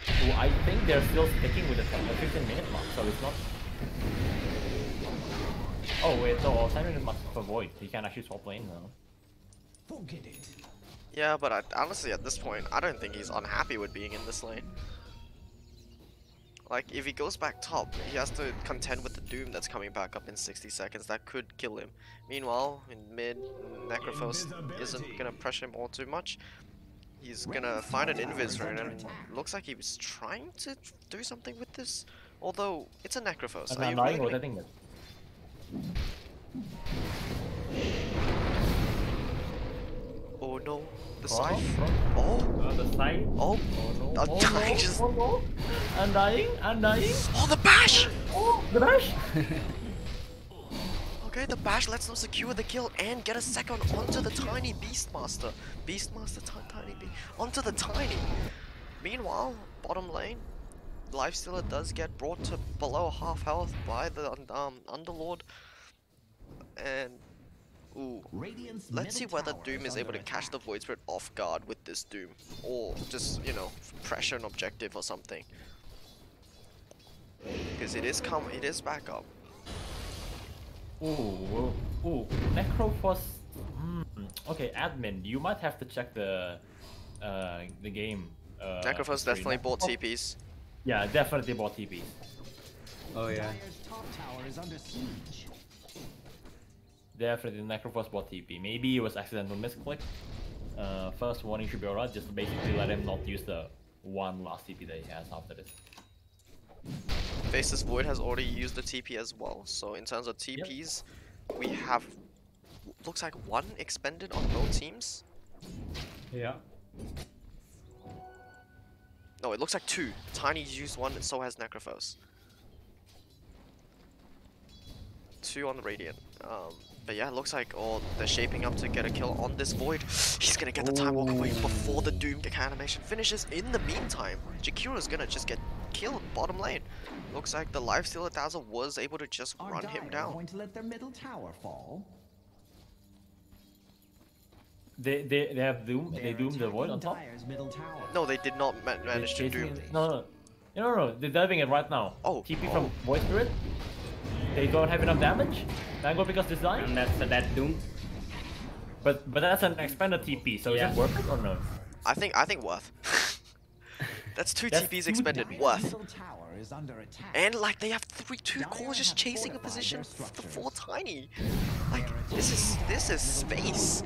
Ooh, I think they're still sticking with the 15-minute mark, so it's not... Oh wait, no, 10 minutes must for Void. He can actually swap lane now. Forget it. Yeah, but honestly at this point, I don't think he's unhappy with being in this lane. Like, if he goes back top, he has to contend with the Doom that's coming back up in 60 seconds. That could kill him. Meanwhile, in mid, Necrophos isn't gonna pressure him all too much. He's gonna find an Invis rune, and it looks like he was trying to do something with this. Although, it's a Necrophos. And Are I'm you dying really rotating it. Oh no, the Oh, scythe. oh, Oh, The side. oh, oh no, I'm oh dying no, just... oh no. I'm dying, Oh, the bash! Oh, the dash! Okay, the bash lets them secure the kill and get a second onto the tiny Beastmaster. Tiny Beast. Onto the tiny. Meanwhile, bottom lane, Lifestealer does get brought to below half health by the Underlord. And, ooh. Radiant's Let's see middle whether tower Doom is able to under catch the attack. Void Spirit off guard with this Doom. Or just, pressure an objective or something. Because it is back up. Ooh, Necrophos. Okay, admin, you might have to check the game. Necrophos history. definitely bought TPs. Yeah, definitely bought TPs. Oh yeah. Dire's top tower is under siege. Definitely Necrophos bought TP. Maybe it was accidental misclick. First warning should be alright. Just basically let him not use the one last TP that he has after this. Faceless Void has already used the TP as well, so in terms of TPs, we have, looks like one expended on both teams. Yeah. No, it looks like two. Tiny's used one, and so has Necrophos. Two on the Radiant. But yeah, it looks like they're shaping up to get a kill on this Void. He's gonna get the time walk away before the Doom animation finishes. In the meantime, Jakira's gonna just get killed bottom lane. Looks like the Lifestealer Dazzle was able to just Are run Dire him down. going to let their middle tower fall? They have Doom. They They're Doom the Void on attacking top. Dire's middle tower. No, they did not manage to They're Doom. chasing- No. They're diving it right now. Oh, TP oh. from Void Spirit. they don't have enough damage. Mango because this dying. And that's a dead Doom. But that's an expanded TP, so Yeah. is it worth it or no? I think worth. That's two That's TPs two expended, Dire's worth. middle tower is under attack. And like they have two Dire cores just have chasing a fortified position their for structures. Tiny. Like this is space.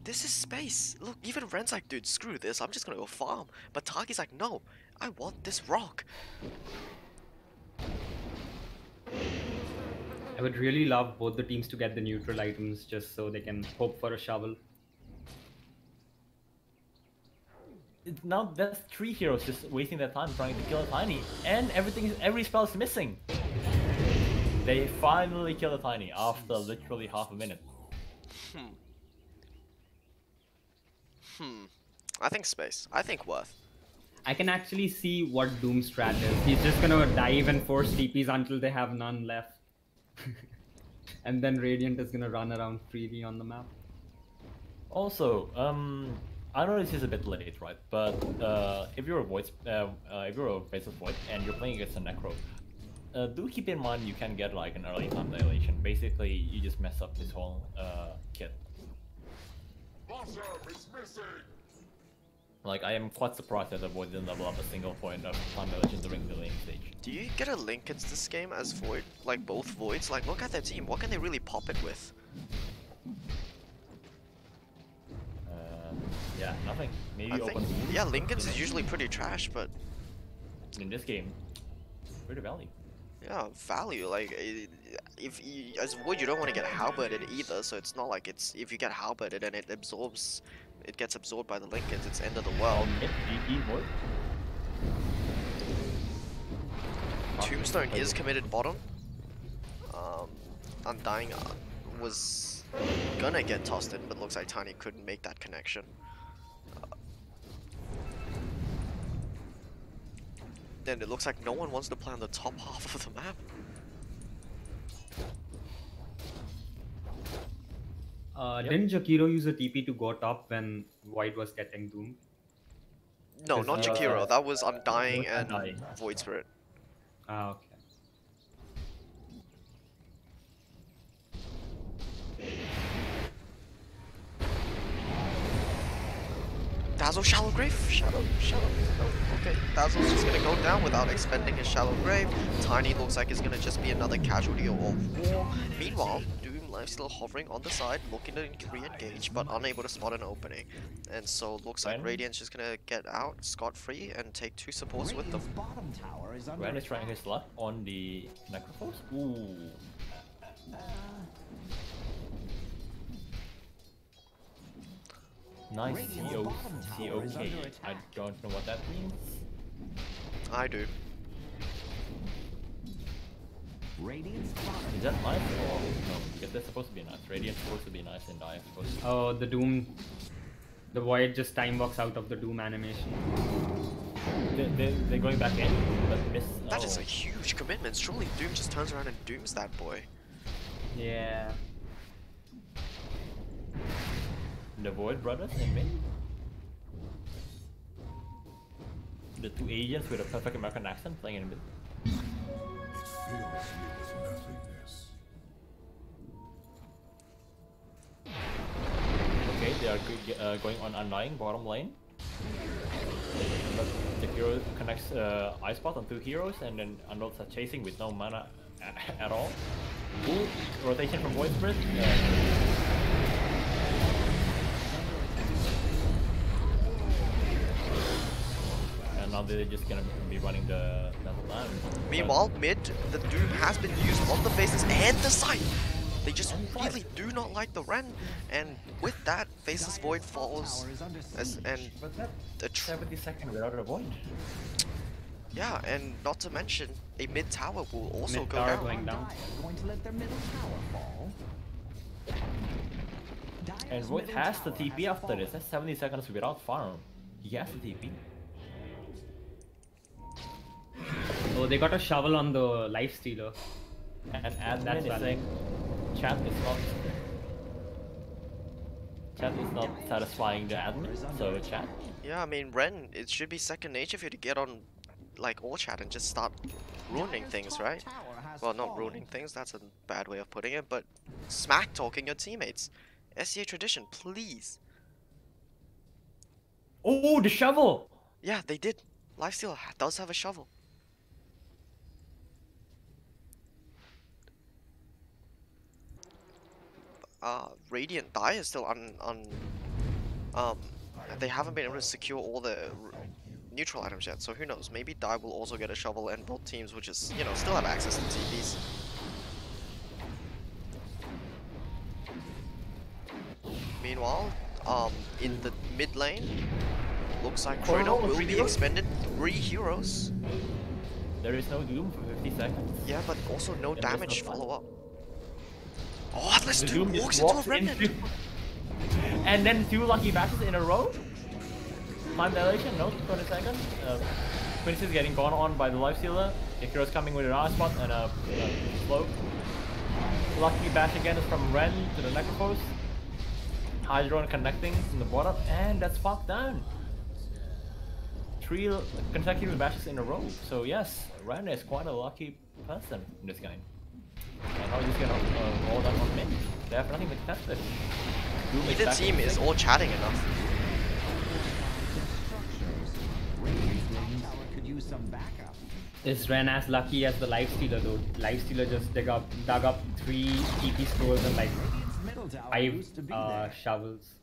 This is space. Look, even Ren's like, dude, screw this. I'm just gonna go farm. But Taki's like, no, I want this rock. I would really love both the teams to get the neutral items just so they can hope for a shovel. Now there's 3 heroes just wasting their time trying to kill a Tiny, and every spell is missing. They finally kill a Tiny after literally half a minute. I think space. I think worth. I can actually see what Doom's strat is. He's just gonna dive and force TPs until they have none left. And then Radiant is gonna run around freely on the map. Also, I know this is a bit late, right? But if you're a Faceless Void and you're playing against a Necro, do keep in mind you can get like an early time dilation. Basically, you just mess up this whole kit. Like, I am quite surprised that the Void didn't level up a single point of time dilation during the laning stage. Do you get a link into this game as Void? Like both Voids? Like look at their team. What can they really pop it with? Yeah, nothing. Maybe I open. think, yeah, Lincoln's is usually pretty trash, but In this game, pretty value. yeah, value. Like if you, as Void, you don't want to get halberded either. So it's not like it's if you get halberded and it gets absorbed by the Lincolns. It's end of the world. Mid, GG, Void. Tombstone is committed bottom. Undying was gonna get tossed in, but looks like Tiny couldn't make that connection. Then it looks like no one wants to play on the top half of the map. Didn't Jakiro use a TP to go top when Void was getting Doom? No, not Jakiro. That was Undying and Undying. Void Spirit. Ah, okay. Dazzle Shallow Grave? Shallow. No, okay. Dazzle's just gonna go down without expending his Shallow Grave. Tiny looks like it's gonna just be another casualty of war. Meanwhile, Doom Life still hovering on the side, looking to re-engage, but unable to spot an opening. And so looks like Radiant's just gonna get out scot-free and take 2 supports with them. Radiant's bottom tower is under Ren is attack. trying his luck on the Necrophos. Ooh. Nice Radiant's COK. bottom tower is under I attack. don't know what that means. I do. Radiant's bottom Is that nice or no? Because they're supposed to be nice. Radiant's supposed to be nice and Dire supposed to. Oh, the Doom. The Void just time walks out of the Doom animation. They're going back in, but miss. That is a huge commitment. Surely Doom just turns around and dooms that boy. Yeah. The Void Brothers in mid. The 2 agents with a perfect American accent playing in mid. Okay, they are going on Undying bottom lane. But the hero connects Ice Spot on 2 heroes, and then Unlords are chasing with no mana at all. Ooh, rotation from Void Spirit. And now they're just gonna be running the Battle Line. Meanwhile, mid, the Doom has been used on the Faces and the site. They just really do not like the Ren, and with that, Faceless Void falls, tower is under as, siege. and But that the 70 seconds without a Void. yeah, and not to mention, a mid tower will also Mid go tower down. going down. Dire going to let their middle tower fall. Dire's And Void middle has the tower TP has after this. fallen. That's 70 seconds without farm. He has the TP. Oh, they got a shovel on the Lifestealer. And That's admin is valid. saying chat is not satisfying the admin, so chat. Yeah, I mean, Ren, it should be second nature for you to get on like all chat and just start ruining things, right? Well, not ruining things, that's a bad way of putting it, but smack talking your teammates. SCA tradition, please. Oh, the shovel! Yeah, they did. Lifesteal does have a shovel. Radiant Die is still um, they haven't been able to secure all the neutral items yet, so who knows? Maybe Die will also get a shovel and both teams will just, you know, still have access to TPs. Meanwhile, in the mid lane, looks like Chrono will be expended 3 heroes. There is no Doom for 50 seconds. Yeah, but also no And there's damage no follow up. Oh, let's The do Doom just walks into a walks remnant. and then 2 lucky bashes in a row. Time dilation, no, 20 seconds. Quincy is getting gone on by the lifestealer. Icaro's coming with an R spot and a slope. Lucky bash again is from Ren to the Necrophos. Hydron connecting from the bottom, and that's fucked down. 3 consecutive bashes in a row. So yes, Ren is quite a lucky person in this game. And now he's just gonna roll down on mid. They have nothing to contest with. Either team is all chatting enough. Could use some backup. Is Ren as lucky as the Lifestealer though? Lifestealer just dug up 3 TP scrolls and like Middle tower 5 used to be there. shovels.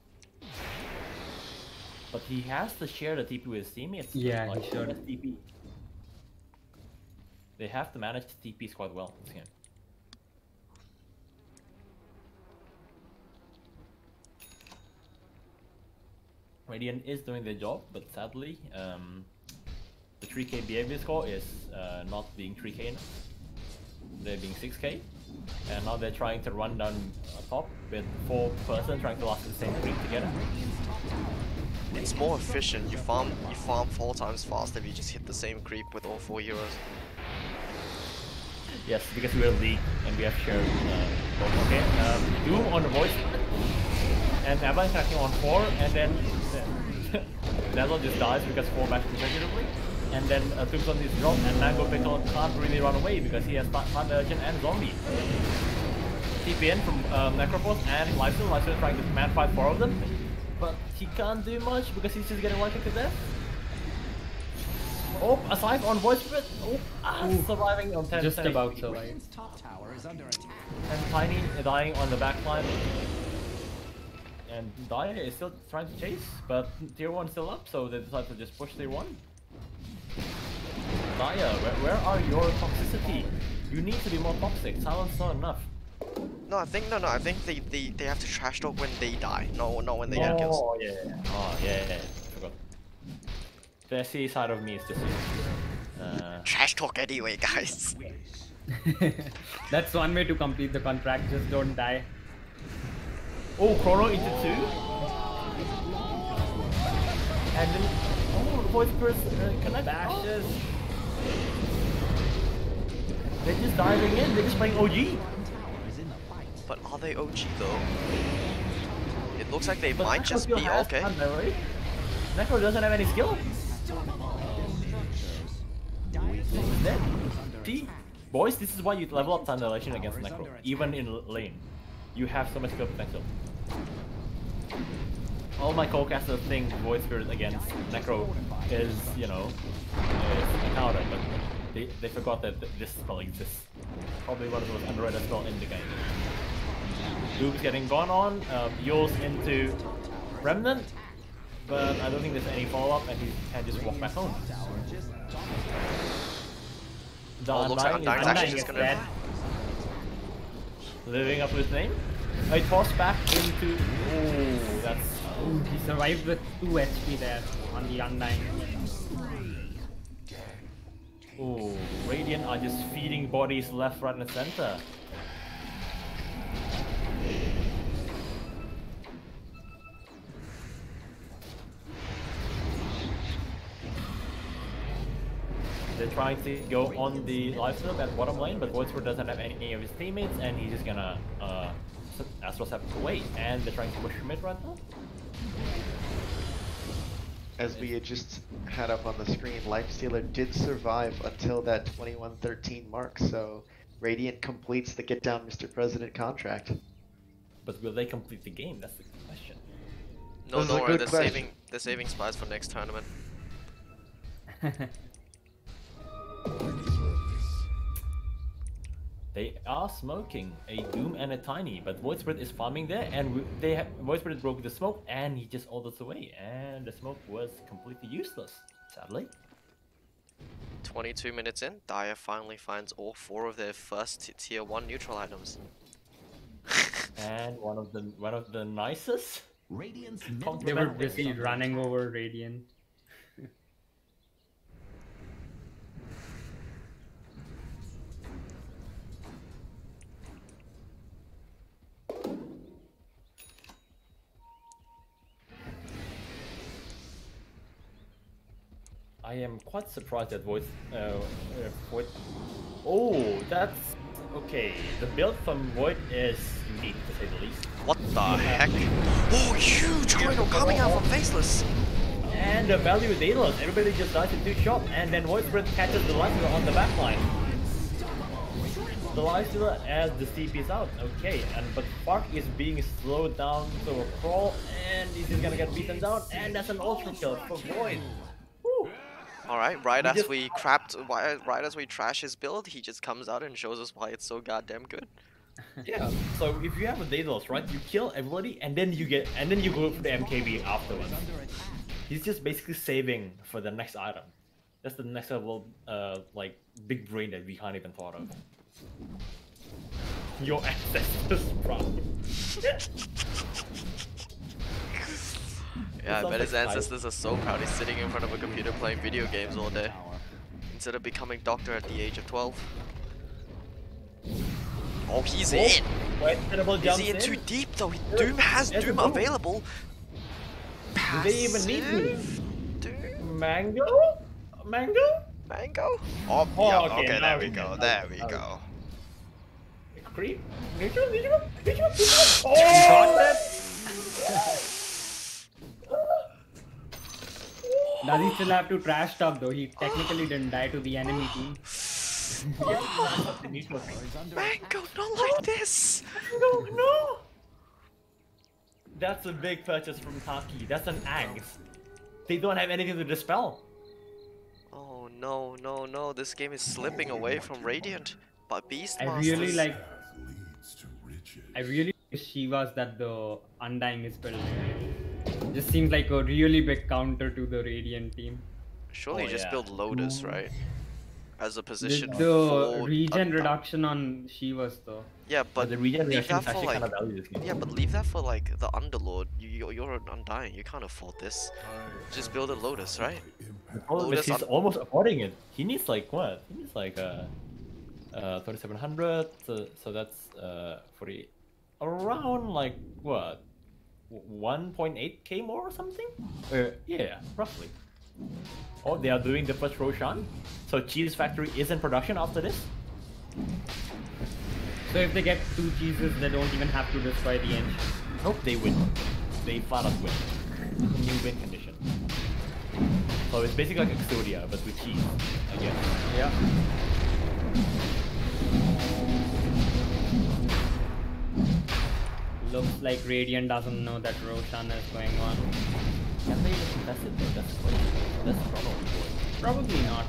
But he has to share the TP with his teammates. Yeah, like, he should. has TP. They have to manage TPs quite well this game. Radiant is doing their job, but sadly, the 3k behavior score is not being 3k enough. They're being 6k, and now they're trying to run down top with 4 person trying to last the same creep together. It's more efficient. You farm 4 times faster if you just hit the same creep with all 4 heroes. Yes, because we're league and we have shared both. Okay, Doom on the voice and Evan connecting on 4, and then Dazzle just dies because 4 back consecutively. And then Tombstone is dropped, and Mango Pickle can't really run away because he has Plant Urchin and Zombie. TPN from Necrophos and Lifesteal. Lifesteal trying to command fight 4 of them, but he can't do much because he's just getting wiped to death. Oh, a scythe on Voice Spirit. Oh, surviving on 10 Just seconds. about survive. Radiant's top tower is under attack. And Tiny dying on the backline. And Daya is still trying to chase, but tier 1 still up, so they decide to just push tier 1. Daya, where are your toxicity? You need to be more toxic. Silence not enough. No, I think they have to trash talk when they die, not when they get kills. Oh yeah. Oh yeah. Forgot. The SC side of me is just Trash talk anyway, guys. That's one way to complete the contract, just don't die. oh, Chrono into 2. And then Voice Burst connect bashes. They're just diving in, they're just playing OG. But are they OG though? It looks like they But might Necro just still be has okay. Thunder, right? Necro doesn't have any skill. He's dead. See? Boys, this is why you level up Thunder Relation against Necro, even in lane. You have so much skill potential. All my co-casters think Void Spirit against Necro is, you know, is a counter, but they forgot that this spell exists. Probably one of the most underrated spells in the game. Doom's getting gone on, Yule's into Remnant, but I don't think there's any follow-up and he can just walk back home. The Oh, looks like Undying's actually just gonna dead. living up to his name. I toss back into. Oh, that's. He survived with 2 HP there on the Undying. Oh, Radiant are just feeding bodies left, right, and center. They're trying to go on the lifesteal at bottom lane, but Voidsport doesn't have any of his teammates, and he's just gonna Astral Scepter away. And they're trying to push mid right now. as we had just had up on the screen, Lifestealer did survive until that 21-13 mark, so Radiant completes the Get Down Mr. President contract. But will they complete the game? That's the question. No, This is a don't worry. good question. They're saving Spies for next tournament. They are smoking a Doom and a Tiny, but Voidspirit is farming there, and Voidspirit broke the smoke, and he just ult us away, and the smoke was completely useless, sadly. 22 minutes in, Dire finally finds all 4 of their first tier 1 neutral items. And one of the nicest. Radiant's They were busy running over Radiant. I am quite surprised that Void. Oh, that's okay. The build from Void is unique to say the least. What the heck? Oh, huge critical coming out from Faceless! And the value is Daedalus. Everybody just dies in 2 shots, and then Voidspirit catches the Lifestealer on the backline. The Lifestealer as the CP is out. Okay, but Spark is being slowed down to a crawl, and he's just gonna get beaten down, and that's an ultra kill for Void. Woo. Alright, right as we trash his build, he just comes out and shows us why it's so goddamn good. Yeah. So if you have a Daedalus, right, you kill everybody, and then you go for the MKB afterwards. He's just basically saving for the next item. That's the next level, like big brain that we can't even thought of. Your ancestors, bro. Yeah, I bet his ancestors are so proud he's sitting in front of a computer playing video games all day, instead of becoming doctor at the age of 12. Oh, he's in! Is he in too deep though? Doom has Doom available. Do they even need Passive Doom? Mango? Mango? Mango? Oh, Oh, yeah, okay, okay, now there we we go, can. there we go. Creep? Neutral? Oh! Got that? Does he still have to trash talk though? He technically didn't die to the enemy team. Mango, not like this! No! That's a big purchase from Taki. That's an axe. They don't have anything to dispel. Oh no, no, no, this game is slipping away from Radiant. But BeastMasters... I really wish Shiva's that the Undying is building. Just seems like a really big counter to the Radiant team. Surely Oh, just yeah. build Lotus, right? As a position The for... regen reduction on Shiva's though. Yeah, but the regen leave reaction that is for actually like... kind of value this game. Yeah, but leave that for like the Underlord. You're an Undying, you can't afford this. Just build a Lotus, right? The problem is Lotus he's almost affording it. He needs like what? He needs like 3700. So that's 40, around like what? 1.8k more or something? Yeah, roughly. Oh, they are doing the first Roshan. So Cheese Factory is in production after this. So if they get 2 cheeses, they don't even have to destroy the engine. Nope, they win. They flat out win. New win condition. So it's basically like Exodia, but with cheese, I guess. Yeah. Looks like Radiant doesn't know that Roshan is going on. Can they even contest it though? That's the question. That's probably Probably not.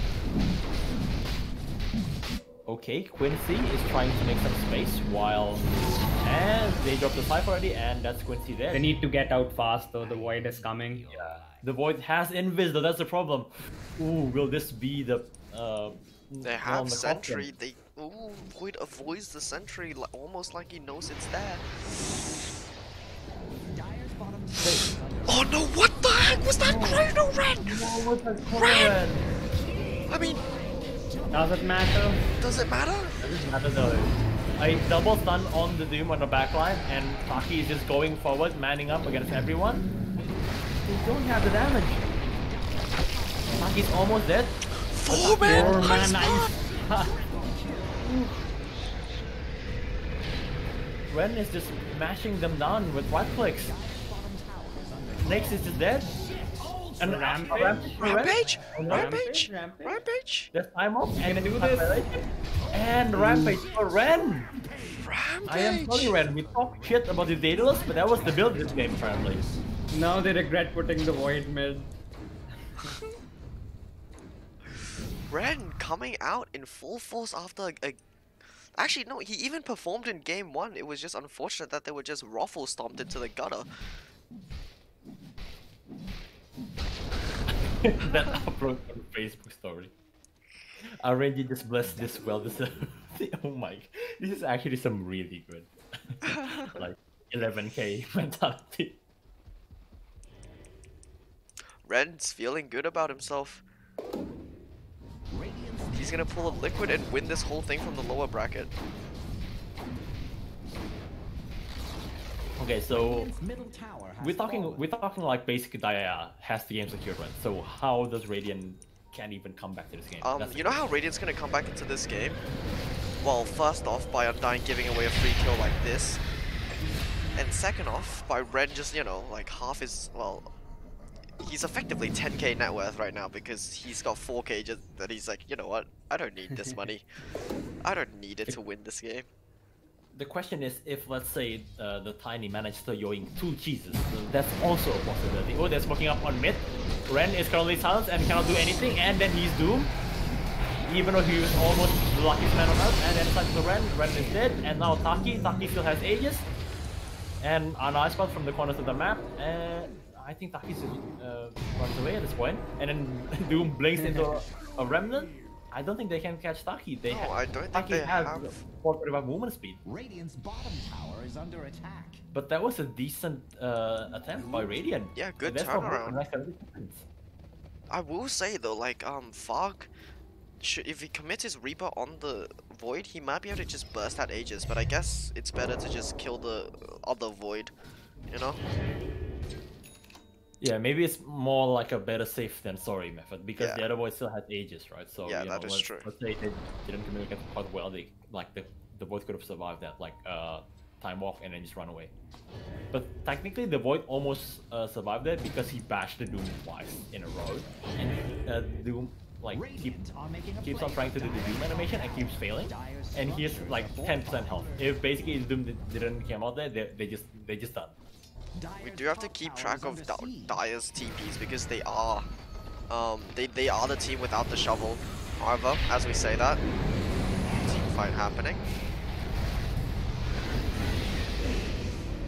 Okay, Quincy is trying to make some space while... And they dropped the Cypher already, and that's Quincy there. They need to get out fast though, the Void is coming. Yeah. The Void has Invis though, that's the problem. Ooh, will this be the... They have Sentry, they... Ooh, Void avoids the Sentry, almost like he knows it's there. Oh no, what the heck was that Chrono Ren? Ren! I mean, Does it matter? does it matter? Doesn't matter though. A double stun on the Doom on the backline, and Taki is just going forward, manning up against everyone. They don't have the damage. Taki's almost dead. 4-man! nice. Ren is just mashing them down with right clicks. Next is just dead. And Rampage? Rampage? Oh, no. Rampage? Rampage? Rampage? There's time off and do this. And Rampage for Ren. Rampage? I am sorry, Ren. We talked shit about the Daedalus, but that was the build this game apparently. Now they regret putting the Void mid. Ren coming out in full force after a... Actually, no, he even performed in game 1. It was just unfortunate that they were just ruffle stomped into the gutter. That upload on the Facebook story. RNG just blessed this well. This oh my, this is actually some really good, like 11k mentality. Ren's feeling good about himself. He's gonna pull a liquid and win this whole thing from the lower bracket. Okay, so Radiant's middle tower has we're talking fallen. like basically Dia has the game secured, right? So how does Radiant can't even come back to this game? That's You know how Radiant's gonna come back into this game? Well, first off, by Undying giving away a free kill like this. And second off, by Ren just, you know, like half his, well, he's effectively 10k net worth right now because he's got 4k just that he's like, you know what, I don't need this money. I don't need it to win this game. The question is, if let's say the Tiny manages to yoing 2 cheeses, so that's also a possibility. Oh, they're smoking up on mid. Ren is currently silenced and cannot do anything, and then he's doomed. Even though he was almost the luckiest man on earth, and then such to Ren is dead, and now Taki still has Aegis. And a nice spot from the corners of the map, and I think Taki runs away at this point, and then Doom blinks into a remnant. I don't think they can catch Taki. No, I don't think Taki they has have. 4.5 movement speed. Radiant's bottom tower is under attack. But that was a decent attempt by Radiant. Yeah, good That's from turnaround. nice 70 seconds. I will say though, like, Fog, if he commits his Reaper on the Void, he might be able to just burst that Aegis, but I guess it's better to just kill the other Void, you know? Yeah, maybe it's more like a better safe than sorry method because Yeah. the other void still has Aegis, right? So Yeah, you that know, is true. Let's say they didn't communicate quite well. They the void could have survived that, like time walk and then just run away. But technically, the void almost survived that because he bashed the Doom twice in a row, and Doom like Radiant are making a keeps play on trying to do the Doom animation and keeps failing. And he has like 10% health. If basically Doom didn't come out there, they just done. We do have to keep track of Dire's TPs because they are, they are the team without the shovel. However, as we say that, team fight happening.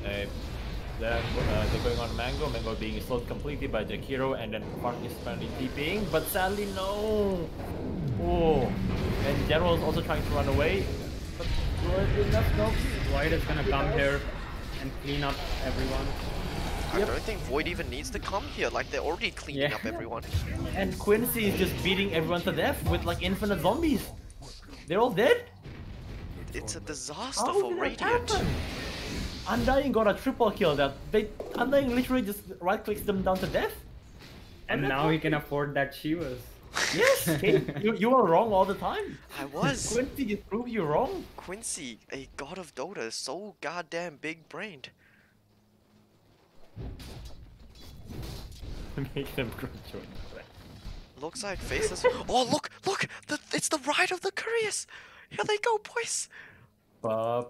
Then they're going on Mango. Mango being slowed completely by Jakiro, and then Park is apparently TPing, but sadly no. Oh, and General is also trying to run away, but good enough, no. Void is gonna come here and clean up everyone. I don't think Void even needs to come here, like they're already cleaning up everyone. And Quincy is just beating everyone to death with like infinite zombies. They're all dead. It's a disaster How for did that Radiant. happen? Undying got a triple kill. Undying literally just right clicks them down to death. And now he can afford that Shivas. Yes, okay. you were wrong all the time. I was. Quincy just proved you wrong. Quincy, a god of Dota, so goddamn big-brained. Make them grow joy. Looks like faces. Oh, look! It's the ride of the couriers! Here they go, boys! Oh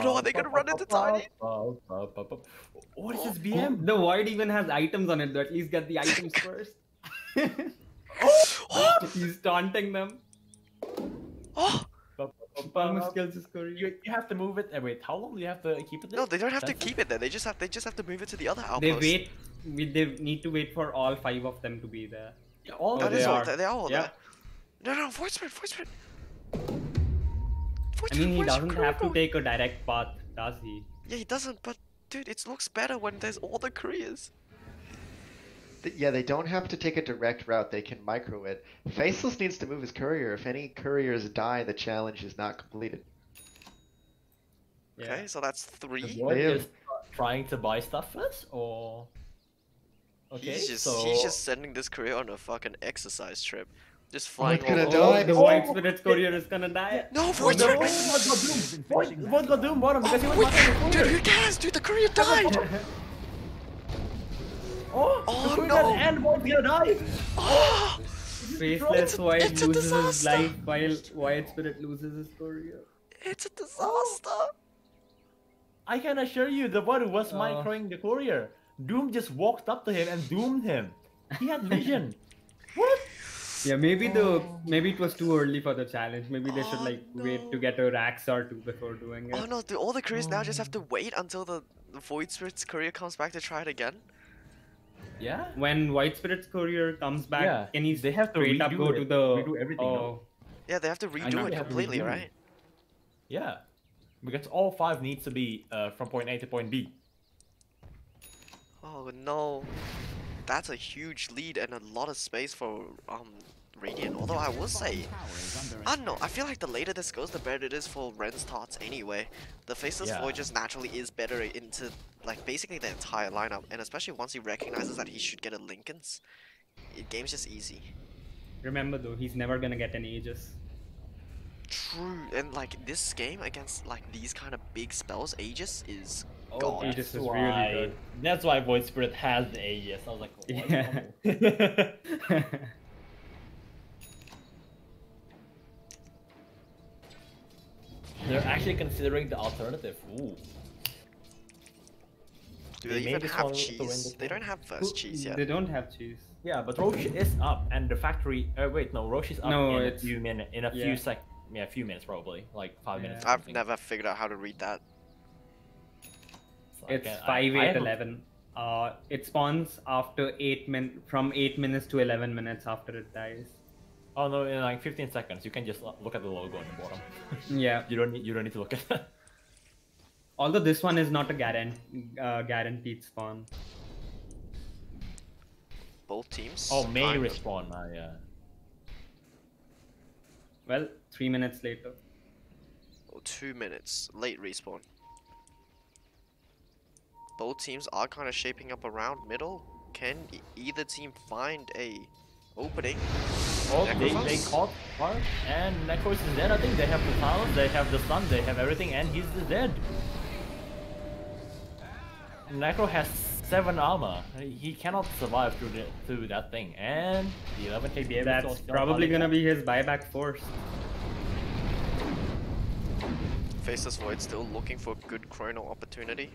no, are they gonna run into Tiny? What is this BM? The Void even has items on it, so at least get the items first. Oh! He's taunting them. Oh! Almost kills his courier. You have to move it. Wait, how long do you have to keep it there? No, they don't have to That's keep it there. They just have to move it to the other outpost. They wait. They need to wait for all 5 of them to be there. Yeah, all That they is all. are. They are all Yeah. there. No, voice print. I mean, he doesn't have to take a direct path, does he? Yeah, he doesn't. But dude, it looks better when there's all the couriers. Yeah, they don't have to take a direct route. They can micro it. Faceless needs to move his courier. If any couriers die, the challenge is not completed. Okay, so that's 3. The Void They have- is trying to buy stuff first, or okay, He's just so sending this courier on a fucking exercise trip. Just flying it's gonna all die. The Void Spirit's courier is gonna die. No, voice No, print! Void got Doom bottom because he Oh, was wait, marking the dude, courier. who cares? Dude, the courier died! Oh, the no. And Void's gonna die! Oh, Faceless White it's a loses his disaster. life while White Spirit loses his courier. it's a disaster. I can assure you, the Void was Oh. microing the courier. Doom just walked up to him and doomed him. He had vision. What? Yeah, maybe maybe it was too early for the challenge. Maybe they should like wait to get a Rax or two before doing it. Oh no, do all the crews now just have to wait until the Void Spirit's courier comes back to try it again? Yeah? When White Spirit's courier comes back, Yeah, can he they have to straight up redo go it, to the redo everything, no? Oh, Yeah, they have to know redo they it have to completely, redo it. right? Yeah. Because all 5 needs to be from point A to point B. Oh no. That's a huge lead and a lot of space for Radiant. Although I will say, I don't know, I feel like the later this goes, the better it is for Ren's Tarts anyway. The Faceless Yeah. Void just naturally is better into like basically the entire lineup, and especially once he recognizes that he should get a Lincoln's, game's just easy. remember though, he's never gonna get an Aegis. True, and like this game against like these kind of big spells, Aegis is Oh, gone. Aegis is that's really why- good. That's why Void Spirit has the Aegis. I was like, what? Yeah. They're actually considering the alternative. Ooh. Do They they made even this have one to win cheese? this They one. don't have first cheese yet. They don't have cheese. Yeah, but Roche is up, and the factory. Wait, no, Roche is up No, in a it's- few minutes. In a yeah. few a few minutes probably, like 5 minutes. or I've something. never figured out how to read that. So I It's can- 5, I 8, haven't- 11. It spawns after from 8 minutes to 11 minutes after it dies. Oh no, in like 15 seconds, you can just look at the logo on the bottom. Yeah. You don't need to look at that. Although this one is not a guaranteed spawn. Both teams. Oh, may kind of. respawn. Yeah. Well, 3 minutes later. Oh, 2 minutes. Late respawn. Both teams are kind of shaping up around middle. Can either team find a opening? Oh, they Necrophos? caught Tarts, and Necros is dead. I think they have the talent, they have the stun, they have everything, and he's dead. Necro has 7 armor. He cannot survive through that thing, and the 11k BA That's probably gonna be his buyback force. Faceless Void still looking for a good chrono opportunity.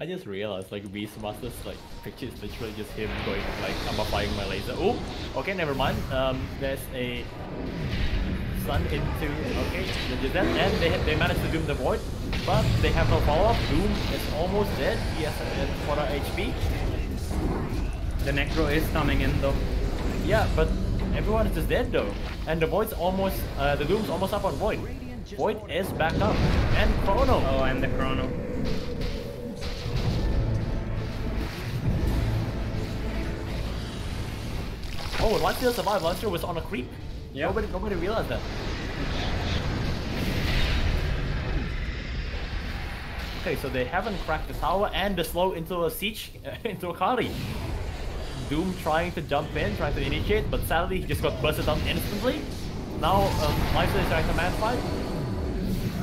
I just realized like BeastMasters like picture is literally just him going like I'm applying my laser. Oh, okay, never mind. There's a stun into okay, they did that, and they managed to doom the void, but they have no follow up. Doom is almost dead. He has a quarter HP. The Necro is coming in though. Yeah, but everyone is just dead though, and the void's almost the doom's almost up on void. Void is back up, and Chrono. Oh, and the Chrono. Oh, Lifesteal survived. Lifesteal was on a creep. Yeah. Nobody realized that. Okay, so they haven't cracked the tower and the slow into a siege, into a Kari. Doom trying to jump in, trying to initiate, but sadly he just got busted up instantly. Now, Lifesteal is trying to man fight.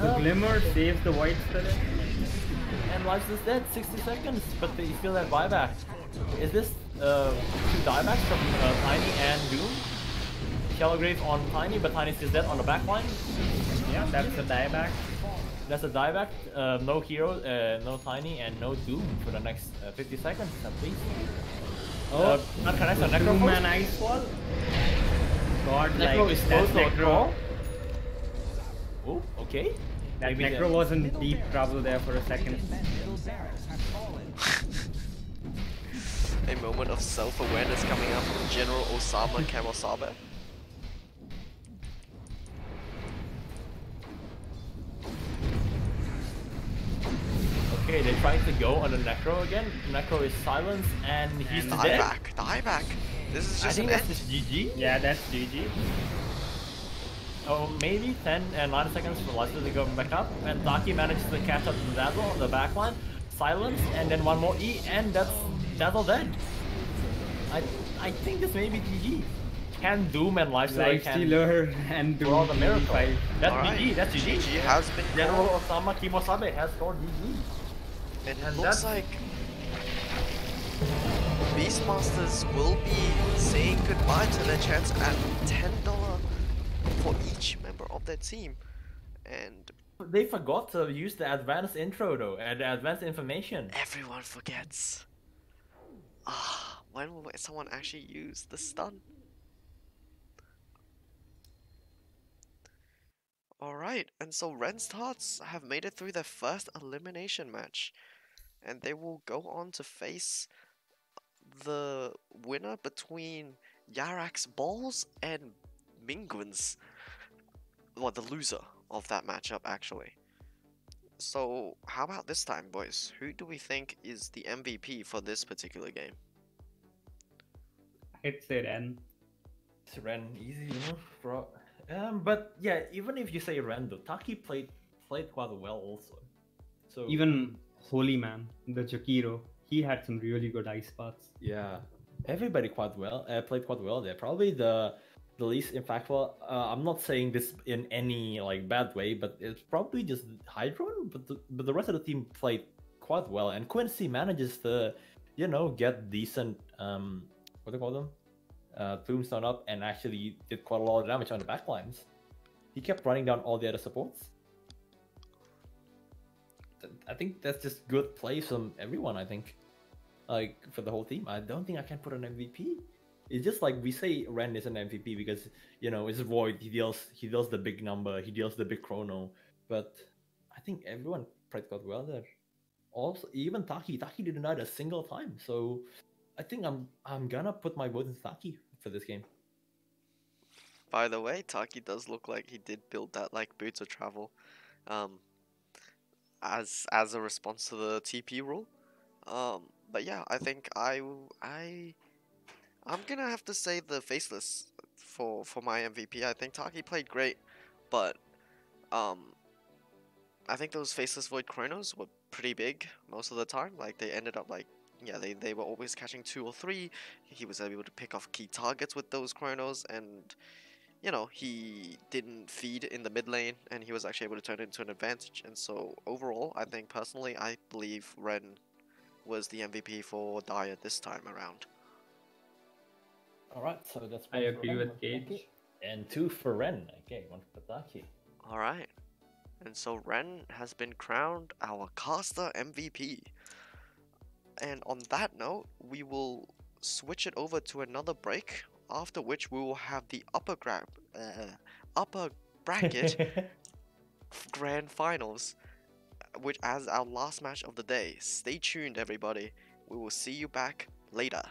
The Glimmer saves the White Spirit. And Lifesteal's dead, 60 seconds, but they still have buyback. Is this 2 diebacks from Tiny and Doom? Shellgrave on Tiny, but Tiny's just dead on the back line. Yeah, that's a dieback. That's a dieback. No hero, no Tiny, and no Doom for the next 50 seconds at least. Oh, Not connects on Necro. Doom and Ice Wall. God, Necro like is that close to a Necro. crawl. Oh, okay. That Maybe Necro was in deep trouble there for a second. A moment of self-awareness coming up from General Osama Kamosabe. Okay, they tried to go on the Necro again. Necro is silenced and he's And dead. Die back. This is I just think an that's end. just GG. Yeah, that's GG. Oh, maybe 10 and 9 seconds for Lester to go back up. And Taki manages to catch up to Dazzle on the back line. Silence, and then one more E, and that's Dazzle dead. I think this may be GG. Can Doom and Lifesteal can Lifestealer and for all Doom the miracle. fight. That's Alright. GG, that's GG. GG has been General called, Osama Kimosabe has scored GG. and it and looks that's- like BeastMasters will be saying goodbye to their chance at $10 for each member of their team. And They forgot to use the advanced intro though, and the advanced information. everyone forgets. When will someone actually use the stun? Alright, and so Ren's Tarts have made it through their first elimination match. And they will go on to face the winner between Yarak's Balls and Mingun's. Well, the loser of that matchup, actually. So, how about this time, boys? Who do we think is the MVP for this particular game? I'd say Ren. It's Ren, easy, bro. But yeah, even if you say Ren, though, Taki played quite well also. So Even Holy Man, the Chokiro, he had some really good ice spots. yeah, everybody played quite well there. Probably the least impactful. I'm not saying this in any like bad way, but it's probably just Hydron. But the rest of the team played quite well, and Quincy manages to, get decent what do you call them, tombstone up, and actually did quite a lot of damage on the backlines. He kept running down all the other supports. I think that's just good play from everyone. I think, like for the whole team. I don't think I can put an MVP. It's just like we say Ren is an MVP because it's Void. He deals the big number. He deals the big chrono. But I think everyone played quite well there. Also, even Taki didn't die a single time. So I think I'm gonna put my vote in Taki for this game. By the way, Taki does look like he did build that like boots of travel, as a response to the TP rule. But yeah, I think I'm gonna have to say the Faceless for my MVP. I think Taki played great, but I think those Faceless Void Chronos were pretty big most of the time. Like they ended up like, yeah, they were always catching 2 or 3. He was able to pick off key targets with those Chronos, and he didn't feed in the mid lane, and he was actually able to turn it into an advantage. And so overall, I think personally, I believe Ren was the MVP for Dire this time around. All right, so that's I one for agree Ren, with one for Gage. Taki, and 2 for Ren. Okay, 1 for Taki. Alright, and so Ren has been crowned our caster MVP. And on that note, we will switch it over to another break, after which we will have the upper bracket grand finals, which as our last match of the day. Stay tuned, everybody. We will see you back later.